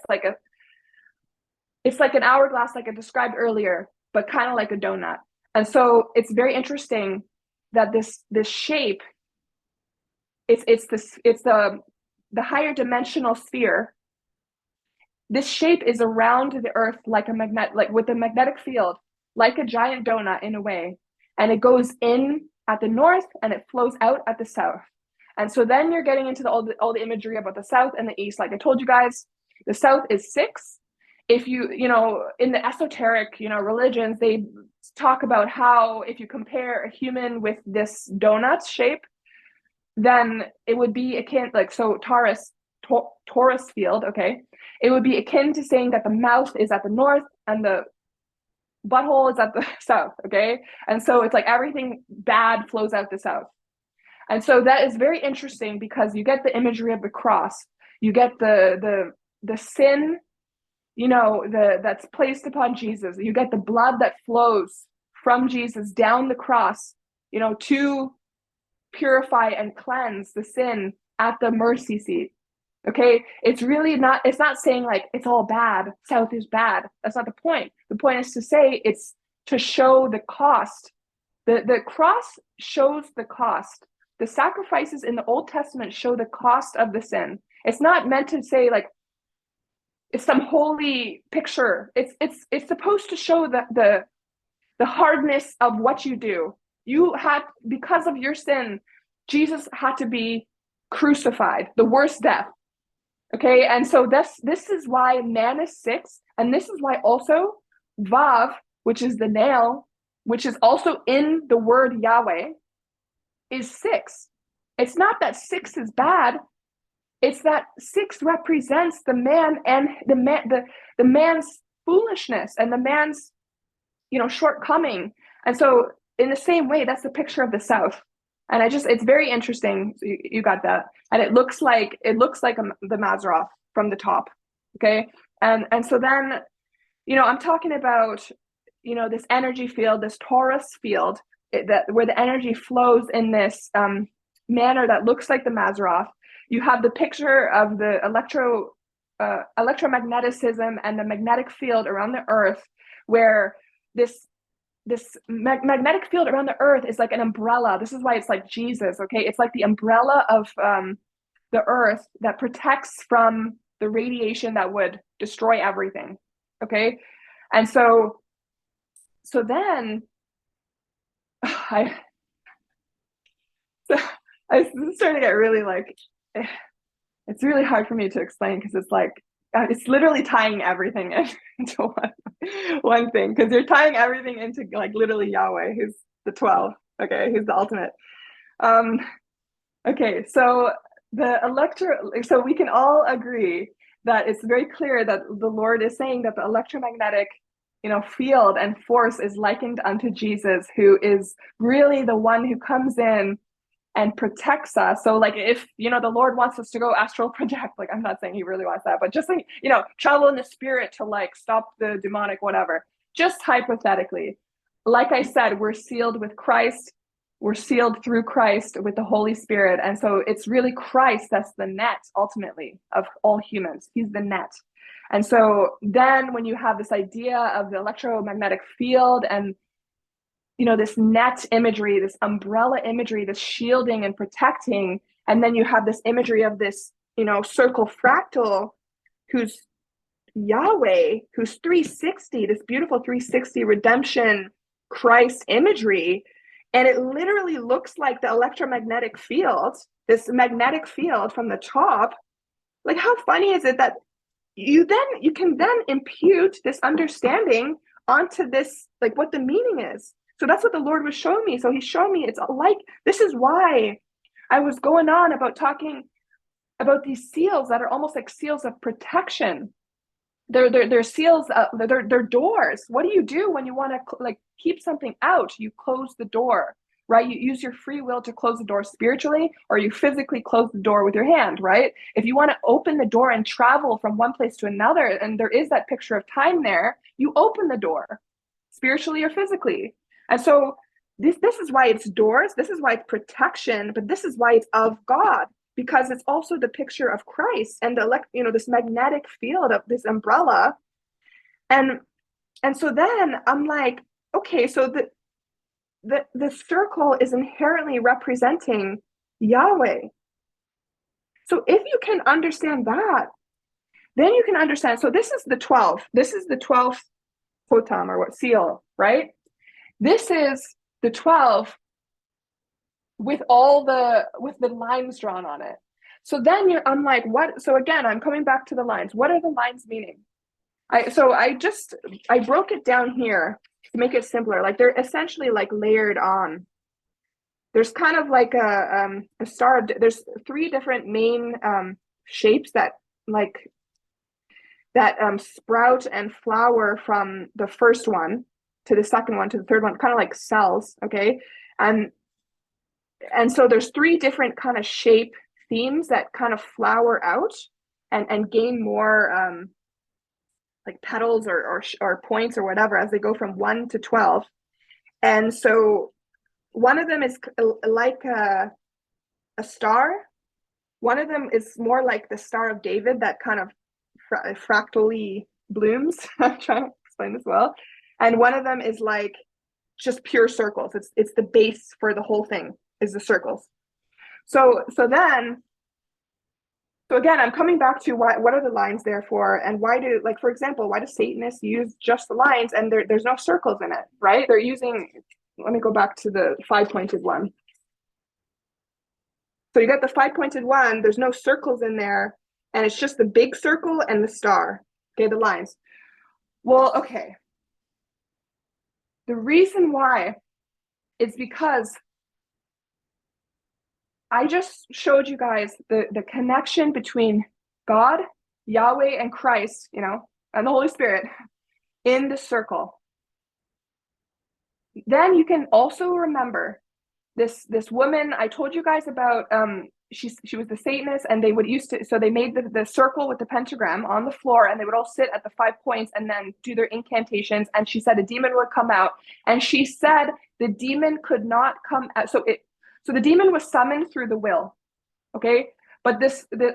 It's like an hourglass, like I described earlier, but kind of like a donut. And so it's very interesting that this shape, it's the higher dimensional sphere. This shape is around the earth like a magnet, like with a magnetic field, like a giant donut in a way. And it goes in at the north and it flows out at the south. And so then you're getting into all the imagery about the south and the east. Like I told you guys, the south is 6. If you in the esoteric, religions, they talk about how if you compare a human with this donut shape, then it would be akin, like, so torus field, okay? It would be akin to saying that the mouth is at the north and the butthole is at the south, okay? And so it's like everything bad flows out the south. And so that is very interesting because you get the imagery of the cross. You get the sin, that's placed upon Jesus. You get the blood that flows from Jesus down the cross, to purify and cleanse the sin at the mercy seat. Okay, it's not saying like it's all bad, south is bad. That's not the point. The point is to say it's to show the cost. The cross shows the cost. The sacrifices in the Old Testament show the cost of the sin. It's not meant to say like it's some holy picture. It's supposed to show the hardness of what you do. You had, because of your sin, Jesus had to be crucified, the worst death. Okay, and so this is why man is 6, and this is why also Vav, which is the nail, which is also in the word Yahweh, is 6. It's not that 6 is bad. It's that 6 represents the man and the man's foolishness and the man's shortcoming. And so in the same way, that's the picture of the south. And it's very interesting. So you got that. And it looks like the Mazarov from the top. Okay. And so then, I'm talking about, this energy field, this torus field, where the energy flows in this manner that looks like the Mazarov. You have the picture of the electromagnetism and the magnetic field around the earth, where this magnetic field around the earth is like an umbrella. This is why it's like Jesus. Okay. It's like the umbrella of the earth that protects from the radiation that would destroy everything. Okay. And so then I started to get really like, it's really hard for me to explain, because it's like, it's literally tying everything into one thing, because you're tying everything into like literally Yahweh, who's the 12. Okay. Who's the ultimate. Okay. So so we can all agree that it's very clear that the Lord is saying that the electromagnetic field and force is likened unto Jesus, who is really the one who comes in and protects us. So like, if the Lord wants us to go astral project, like, I'm not saying he really wants that, but just like, travel in the spirit to like stop the demonic whatever, just hypothetically, like I said, we're sealed with Christ, we're sealed through Christ with the Holy Spirit. And so it's really Christ that's the net ultimately of all humans. He's the net. And so then when you have this idea of the electromagnetic field and this net imagery, this umbrella imagery, this shielding and protecting, and then you have this imagery of this circle fractal, who's Yahweh, who's 360, this beautiful 360 redemption Christ imagery. And it literally looks like the electromagnetic field, this magnetic field from the top. Like, how funny is it that you can then impute this understanding onto this, like what the meaning is. So that's what the Lord was showing me. So he showed me, it's like, this is why I was going on about talking about these seals that are almost like seals of protection. They're seals, they're doors. What do you do when you want to like keep something out? You close the door, right? You use your free will to close the door spiritually, or you physically close the door with your hand, right? If you want to open the door and travel from one place to another, and there is that picture of time there, you open the door spiritually or physically. And so this is why it's doors, this is why it's protection, but this is why it's of God, because it's also the picture of Christ and this magnetic field of this umbrella. And so then I'm like, okay, so the circle is inherently representing Yahweh. So if you can understand that, then you can understand. So this is the 12. This is the 12th totem, or what, seal, right? This is the 12 with the lines drawn on it. So then I'm like, what? So again, I'm coming back to the lines. What are the lines meaning? I broke it down here to make it simpler. Like, they're essentially like layered on. There's kind of like a star. There's 3 different main shapes that sprout and flower from the first one to the second one to the third one, kind of like cells. Okay. And so there's 3 different kind of shape themes that kind of flower out and gain more like petals or points or whatever as they go from 1 to 12. And so one of them is like a star. One of them is more like the Star of David that kind of fractally blooms. I'm trying to explain this well. And one of them is like just pure circles. It's the base for the whole thing is the circles. So again, I'm coming back to what are the lines there for, and why do, like, for example, why do Satanists use just the lines and there's no circles in it, right? They're using, let me go back to the 5-pointed one. So you got the 5-pointed one, there's no circles in there, and it's just the big circle and the star, okay, the lines. Well, okay. The reason why is because I just showed you guys the connection between God, Yahweh, and Christ, and the Holy Spirit in the circle. then you can also remember this woman I told you guys about. She was the Satanist, and they would so they made the circle with the pentagram on the floor, and they would all sit at the 5 points and then do their incantations. And she said a demon would come out, and she said the demon could not come out. So the demon was summoned through the will, okay? But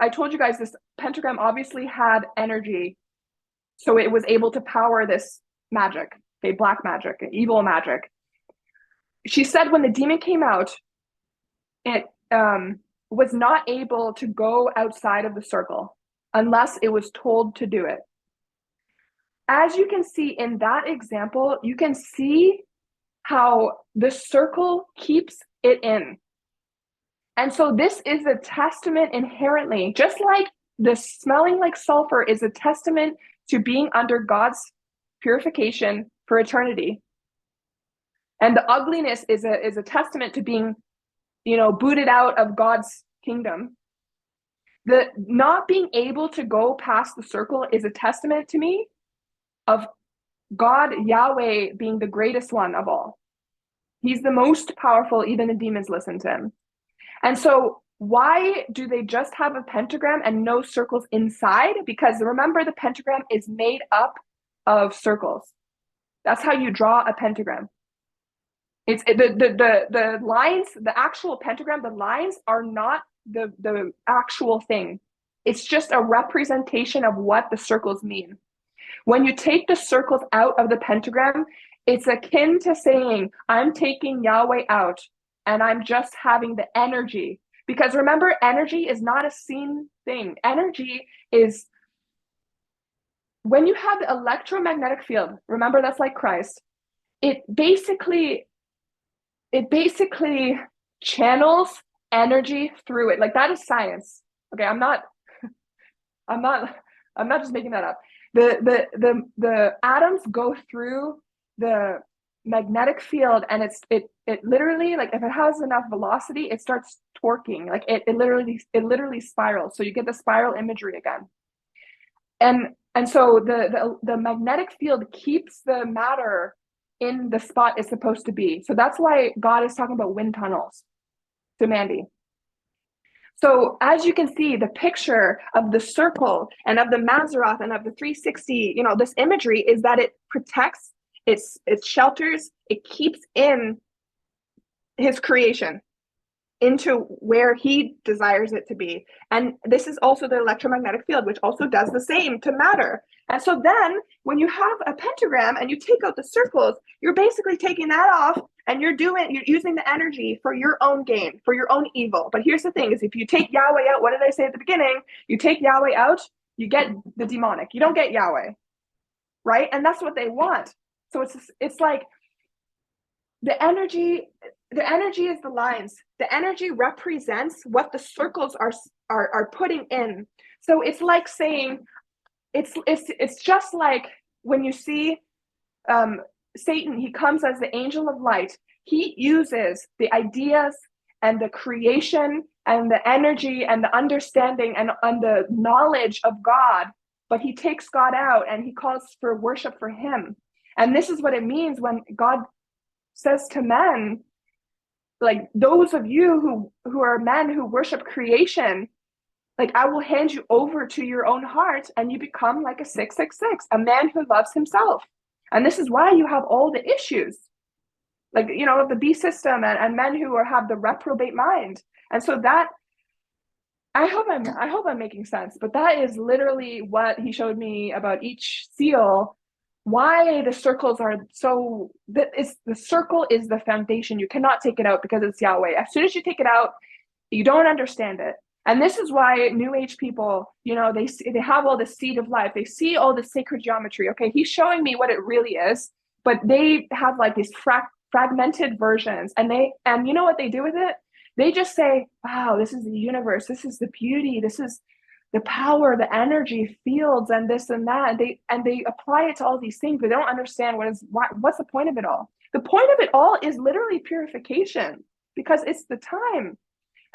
I told you guys, this pentagram obviously had energy, so it was able to power this magic, okay, black magic, evil magic. She said when the demon came out, it was not able to go outside of the circle unless it was told to do it. As you can see in that example, you can see how the circle keeps it in. And so this is a testament inherently, just like the smelling like sulfur is a testament to being under God's purification for eternity. And the ugliness is a testament to being, booted out of God's kingdom. The not being able to go past the circle is a testament to me of God, Yahweh, being the greatest one of all. He's the most powerful, even the demons listen to him. And so why do they just have a pentagram and no circles inside? Because remember, the pentagram is made up of circles. That's how you draw a pentagram. It's the lines, the actual pentagram, the lines are not the actual thing. It's just a representation of what the circles mean. When you take the circles out of the pentagram, it's akin to saying, I'm taking Yahweh out and I'm just having the energy. Because remember, energy is not a seen thing. Energy is, when you have the electromagnetic field, remember that's like Christ, it basically channels energy through it. Like, that is science. Okay, I'm not just making that up. The atoms go through the magnetic field, and it literally, like, if it has enough velocity, it starts torquing. Like, it literally spirals. So you get the spiral imagery again. And so the magnetic field keeps the matter in the spot it's supposed to be. So that's why God is talking about wind tunnels to Mandy. So as you can see, the picture of the circle and of the Mazzaroth and of the 360, this imagery is that it protects, it shelters, it keeps in his creation into where he desires it to be. And this is also the electromagnetic field, which also does the same to matter. And so then when you have a pentagram and you take out the circles, you're basically taking that off, and you're using the energy for your own gain, for your own evil. But here's the thing, is if you take Yahweh out, what did I say at the beginning? You take Yahweh out, you get the demonic. You don't get Yahweh, right? And that's what they want. So it's like the energy is the lines. The energy represents what the circles are putting in. So it's like saying, it's just like when you see Satan, he comes as the angel of light. He uses the ideas and the creation and the energy and the understanding and the knowledge of God, but he takes God out and he calls for worship for him. And this is what it means when God says to men, like, those of you who are men who worship creation, like, I will hand you over to your own heart, and you become like a 666, a man who loves himself. And this is why you have all the issues, like, the beast system and men who have the reprobate mind. And so that, I hope I'm making sense, but that is literally what he showed me about each seal. Why the circles are so, the circle is the foundation. You cannot take it out because it's Yahweh. As soon as you take it out, you don't understand it. And this is why New Age people, they have all the seed of life. They see all the sacred geometry. Okay, he's showing me what it really is, but they have like these fragmented versions. And you know what they do with it? They just say, wow, this is the universe. This is the beauty. This is the power, the energy fields, and this and that. And they apply it to all these things, but they don't understand what's the point of it all. The point of it all is literally purification, because it's the time.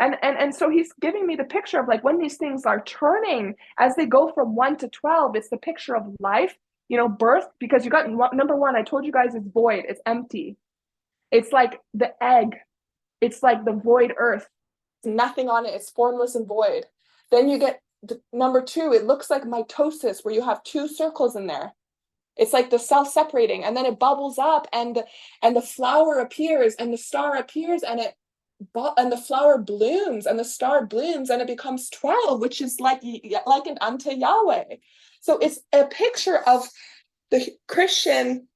And so he's giving me the picture of, like, when these things are turning as they go from 1 to 12, it's the picture of life, birth, because you got number 1, I told you guys, it's void, it's empty. It's like the egg. It's like the void earth. Nothing on it. It's formless and void. Then you get number 2. It looks like mitosis, where you have 2 circles in there. It's like the cell separating, and then it bubbles up, and the flower appears, and the star appears, and the flower blooms, and the star blooms, and it becomes 12, which is like an unto Yahweh. So it's a picture of the Christian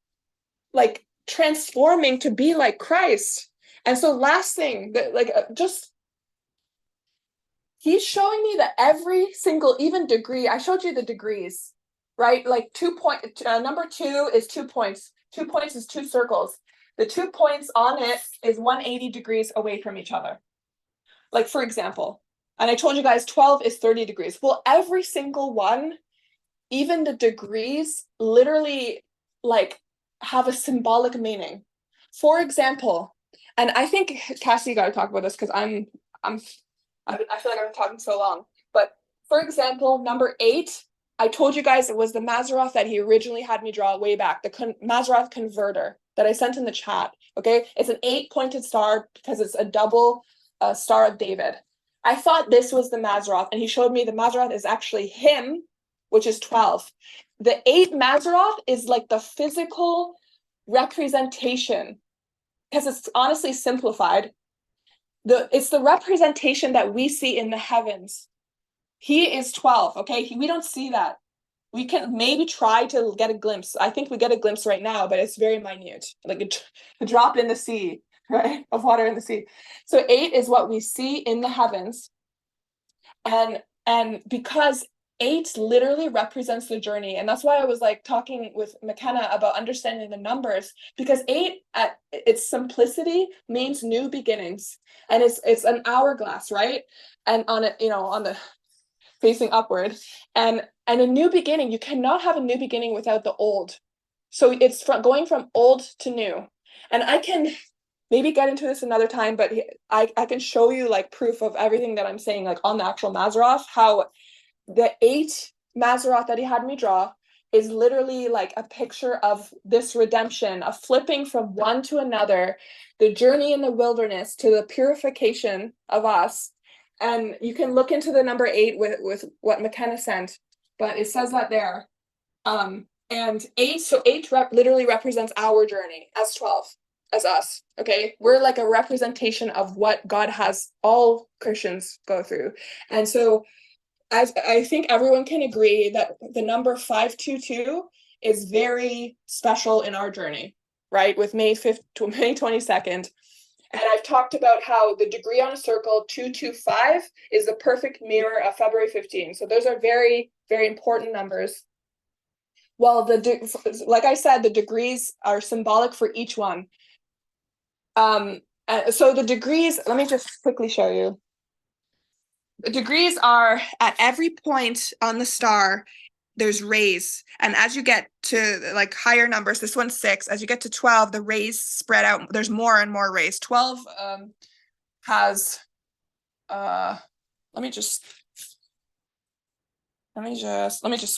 like transforming to be like Christ. And so last thing that he's showing me that every single, even degree, I showed you the degrees, right? Like 2 point, number 2 is 2 points. 2 points is 2 circles. The 2 points on it is 180 degrees away from each other. Like, for example, and I told you guys 12 is 30 degrees. Well, every single one, even the degrees, literally like have a symbolic meaning. For example, and I think Kassi got to talk about this because I feel like I've been talking so long. But for example, number 8, I told you guys it was the Mazzaroth that he originally had me draw way back, the Mazzaroth converter that I sent in the chat. Okay, it's an 8-pointed star because it's a double Star of David. I thought this was the Mazzaroth, and he showed me the Mazzaroth is actually him, which is 12. The 8 Mazzaroth is like the physical representation, because it's honestly simplified. It's the representation that we see in the heavens. He is 12, okay? We don't see that. We can maybe try to get a glimpse. I think we get a glimpse right now, but it's very minute, like a drop in the sea, right? Of water in the sea. So 8 is what we see in the heavens. And because 8 literally represents the journey, and that's why I was like talking with McKenna about understanding the numbers, because 8 at its simplicity means new beginnings, and it's an hourglass, right? And on it, on the facing upward, and a new beginning. You cannot have a new beginning without the old. So it's going from old to new. And I can maybe get into this another time, but I can show you like proof of everything that I'm saying, like on the actual Mazzaroth, how the 8 Mazzaroth that he had me draw is literally like a picture of this redemption, of flipping from one to another, the journey in the wilderness to the purification of us. And you can look into the number 8 with what McKenna sent, but it says that there. And 8, so 8 literally represents our journey as 12, as us, okay? We're like a representation of what God has all Christians go through. And so as I think everyone can agree that the number 522 is very special in our journey, right? With May 5th to May 22nd. And I've talked about how the degree on a circle 225 is the perfect mirror of February 15. So those are very, very important numbers. Well, like I said, the degrees are symbolic for each one. So the degrees, let me just quickly show you. The degrees are at every point on the star, there's rays. And as you get to like higher numbers, this one's 6, as you get to 12, the rays spread out. There's more and more rays. 12 has, let me just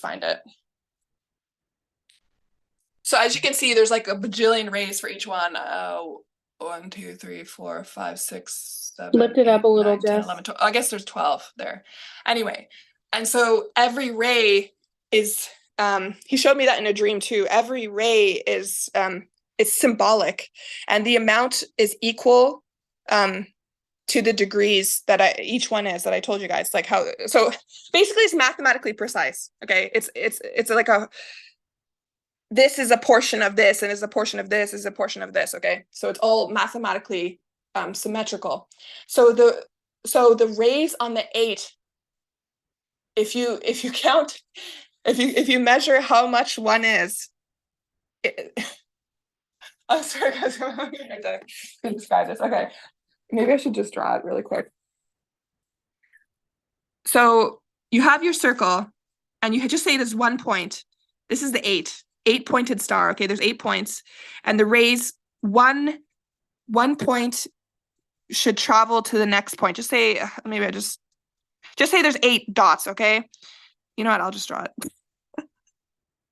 find it. So as you can see, there's like a bajillion rays for each one. 1, 2, 3, 4, 5, 6, 7. Lift it up a little, 9, 10, Jess. 11, 12. I guess there's 12 there. Anyway, and so every ray is, he showed me that in a dream too. Every ray is, it's symbolic, and the amount is equal to the degrees that each one is that I told you guys. Like how, so basically it's mathematically precise. Okay, it's like this is a portion of this, and is a portion of this, is a portion of this. Okay, so it's all mathematically symmetrical. So the rays on the 8, if you count, if you measure how much one is, I'm sorry guys, I'm going to describe this. Okay, maybe I should just draw it really quick. So you have your circle, and you just say there's 1 point. This is the 8-pointed star. Okay, there's 8 points, and the rays, one point should travel to the next point. Just say, maybe I just say there's 8 dots. Okay, you know what? I'll just draw it.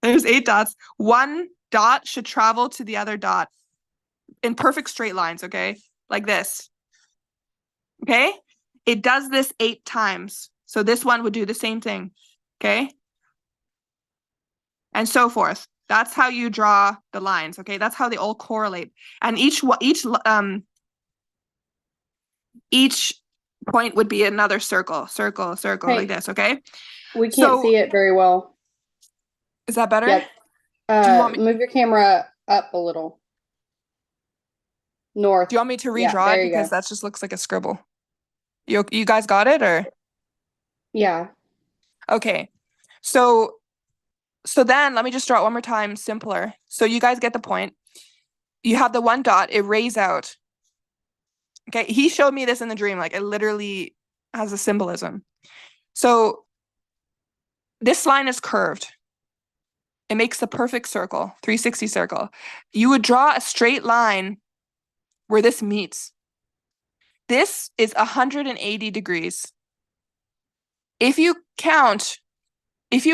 There's 8 dots. 1 dot should travel to the other dot. in perfect straight lines, okay? Like this. Okay? It does this 8 times. So this one would do the same thing. Okay? And so forth. That's how you draw the lines, okay? That's how they all correlate. And each point would be another circle, Hey. like this, okay? We can't So- see it very well. Is that better? Yep. Do you want me- Move your camera up a little. North. Do you want me to Yeah, redraw there it you because go. that just looks like a scribble? You guys got it or? Yeah. Okay. So then let me just draw it one more time, simpler. So you guys get the point. You have the one dot, it rays out. Okay, he showed me this in the dream, like it literally has a symbolism. So this line is curved. It makes the perfect circle, 360 circle. You would draw a straight line where this meets. This is 180 degrees. If you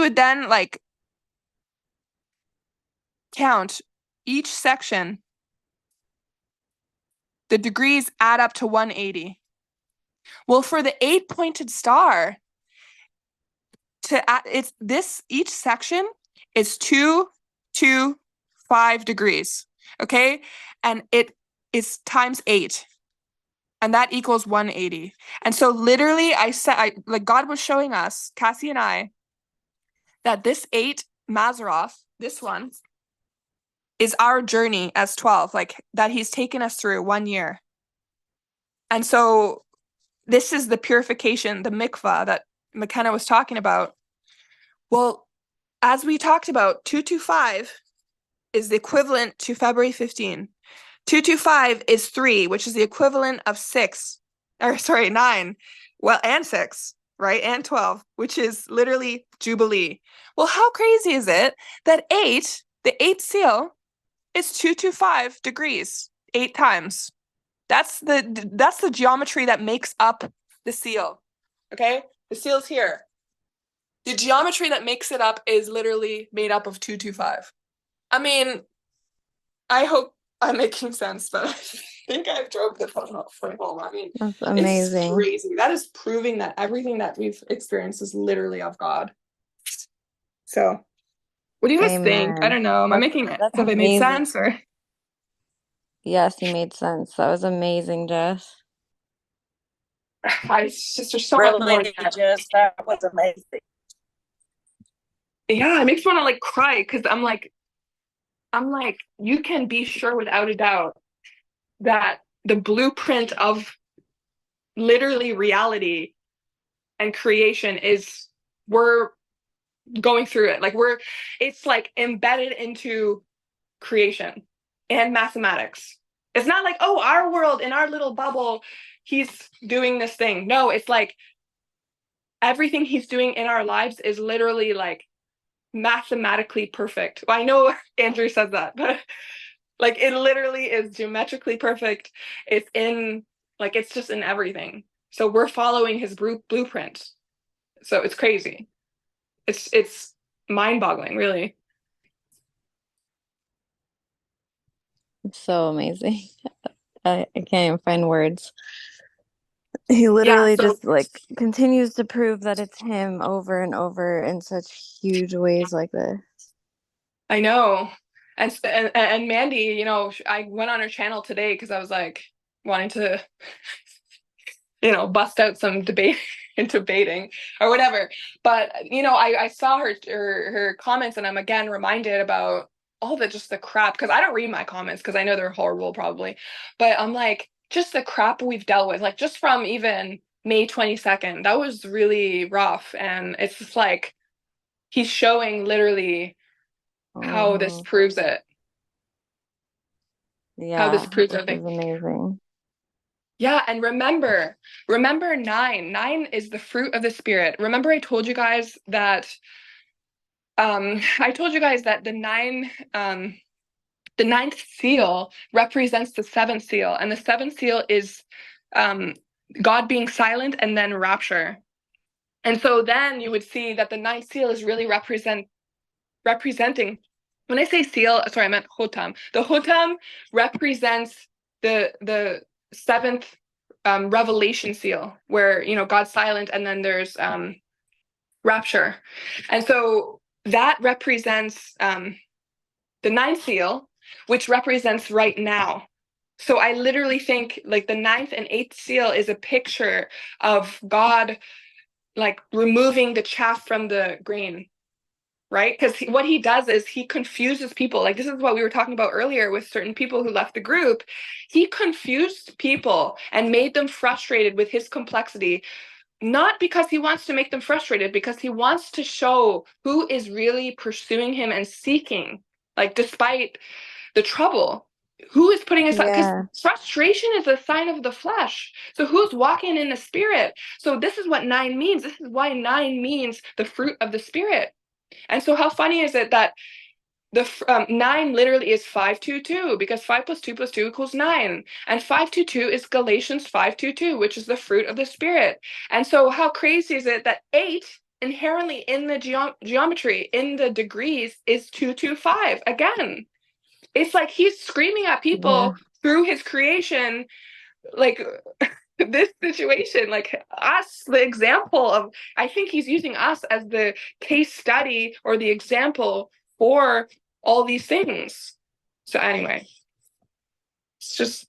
would then like count each section, the degrees add up to 180. Well, for the 8-pointed star, each section is 2, 2, 5 degrees. Okay? And it is times 8. And that equals 180. And so literally like God was showing us, Kassi and I, that this 8 Maseroth, this one, is our journey as 12, like that he's taken us through 1 year. And so this is the purification, the mikvah that McKenna was talking about. Well, as we talked about, 225 is the equivalent to February 15. 225 is 3, which is the equivalent of 9. Well, and 6, right? And 12, which is literally Jubilee. Well, how crazy is it that 8, the 8th seal, is 225 degrees 8 times? That's the geometry that makes up the seal. Okay? The seal's here. The geometry that makes it up is literally made up of 225. I mean, I hope I'm making sense, but I think I've drove the phone off for home. I mean, That's amazing. it's crazy. That is proving that everything that we've experienced is literally of God. So, what do you guys think? I Amen. don't know. That's Have I made amazing. sense or? Yes, you made sense. That was amazing, Jess. There's so much more. Just that was amazing. Yeah, it makes me want to like cry because I'm like, you can be sure without a doubt that the blueprint of literally reality and creation is we're going through it. Like it's like embedded into creation and mathematics. It's not like, oh, our world in our little bubble, he's doing this thing. No, it's like everything he's doing in our lives is literally like mathematically perfect. Well, I know Andrew says that, but like it literally is geometrically perfect. It's just in everything. So we're following his blueprint. So it's crazy. It's mind-boggling, really. So amazing. I can't even find words. He literally so- just like continues to prove that it's him over and over in such huge ways like this. I know. And Mandy, I went on her channel today because I was like wanting to, bust out some debate and debating or whatever. But I saw her comments and I'm again reminded about all just the crap, because I don't read my comments because I know they're horrible probably. But I'm like, just the crap we've dealt with, like just from even May 22nd, that was really rough. And it's just like he's showing literally how this proves it. Yeah, How this proves this everything. is amazing. Yeah, and remember 9. 9 is the fruit of the spirit. Remember I told you guys that the ninth seal represents the 7th seal, and the 7th seal is God being silent and then rapture. And so then you would see that the 9th seal is really representing when I say seal, sorry, I meant hotam. The hotam represents the seventh revelation seal, where God's silent, and then there's rapture, and so that represents the ninth seal, which represents right now. So I literally think like the ninth and eighth seal is a picture of God like removing the chaff from the grain, right? Because what he does is he confuses people. Like this is what we were talking about earlier with certain people who left the group. He confused people and made them frustrated with his complexity, not because he wants to make them frustrated, because he wants to show who is really pursuing him and seeking, like despite the trouble. Who is putting aside? Because Yeah. frustration is a sign of the flesh. So who's walking in the spirit? So this is what 9 means. This is why 9 means the fruit of the spirit. And so how funny is it that the 9 literally is 522, because 5 plus 2 plus 2 equals 9. And 522 is Galatians 5:22, which is the fruit of the spirit. And so how crazy is it that 8 inherently in the geometry, in the degrees, is 225 again? It's like he's screaming at people through his creation, like this situation, like us, the example of, I think he's using us as the case study or the example for all these things. So anyway, it's just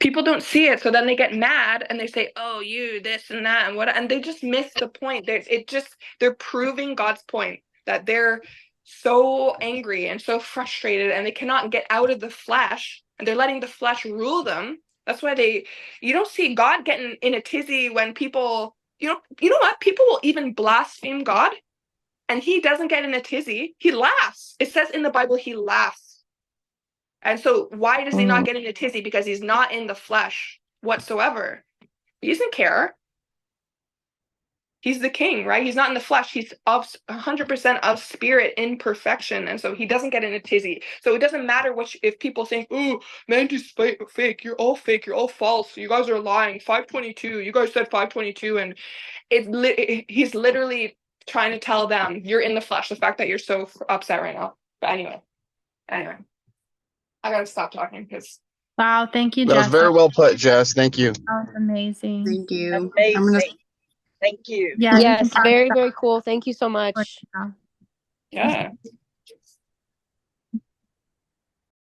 people don't see it, so then they get mad and they say, oh, you this and that and what, and they just miss the point. They're proving God's point, that they're so angry and so frustrated and they cannot get out of the flesh, and they're letting the flesh rule them. That's why you don't see God getting in a tizzy when people, you know what, people will even blaspheme God and he doesn't get in a tizzy. He laughs. It says in the Bible he laughs. And so why does he not get in a tizzy? Because he's not in the flesh whatsoever. He doesn't care. He's the king, right? He's not in the flesh. He's 100% of spirit in perfection. And so he doesn't get in a tizzy. So it doesn't matter if people think, oh, Mandy's fake. You're all fake. You're all false. You guys are lying. 522. You guys said 522. And he's literally trying to tell them, you're in the flesh. The fact that you're so upset right now. But anyway. I gotta stop talking because Wow, thank you, That was Jess. very well put, Jess. Thank you. That was amazing. Thank you. I'm Amazing. gonna Thank you. Yeah, you can Yes, pass very, that very cool. Thank you so forward much. now. yeah.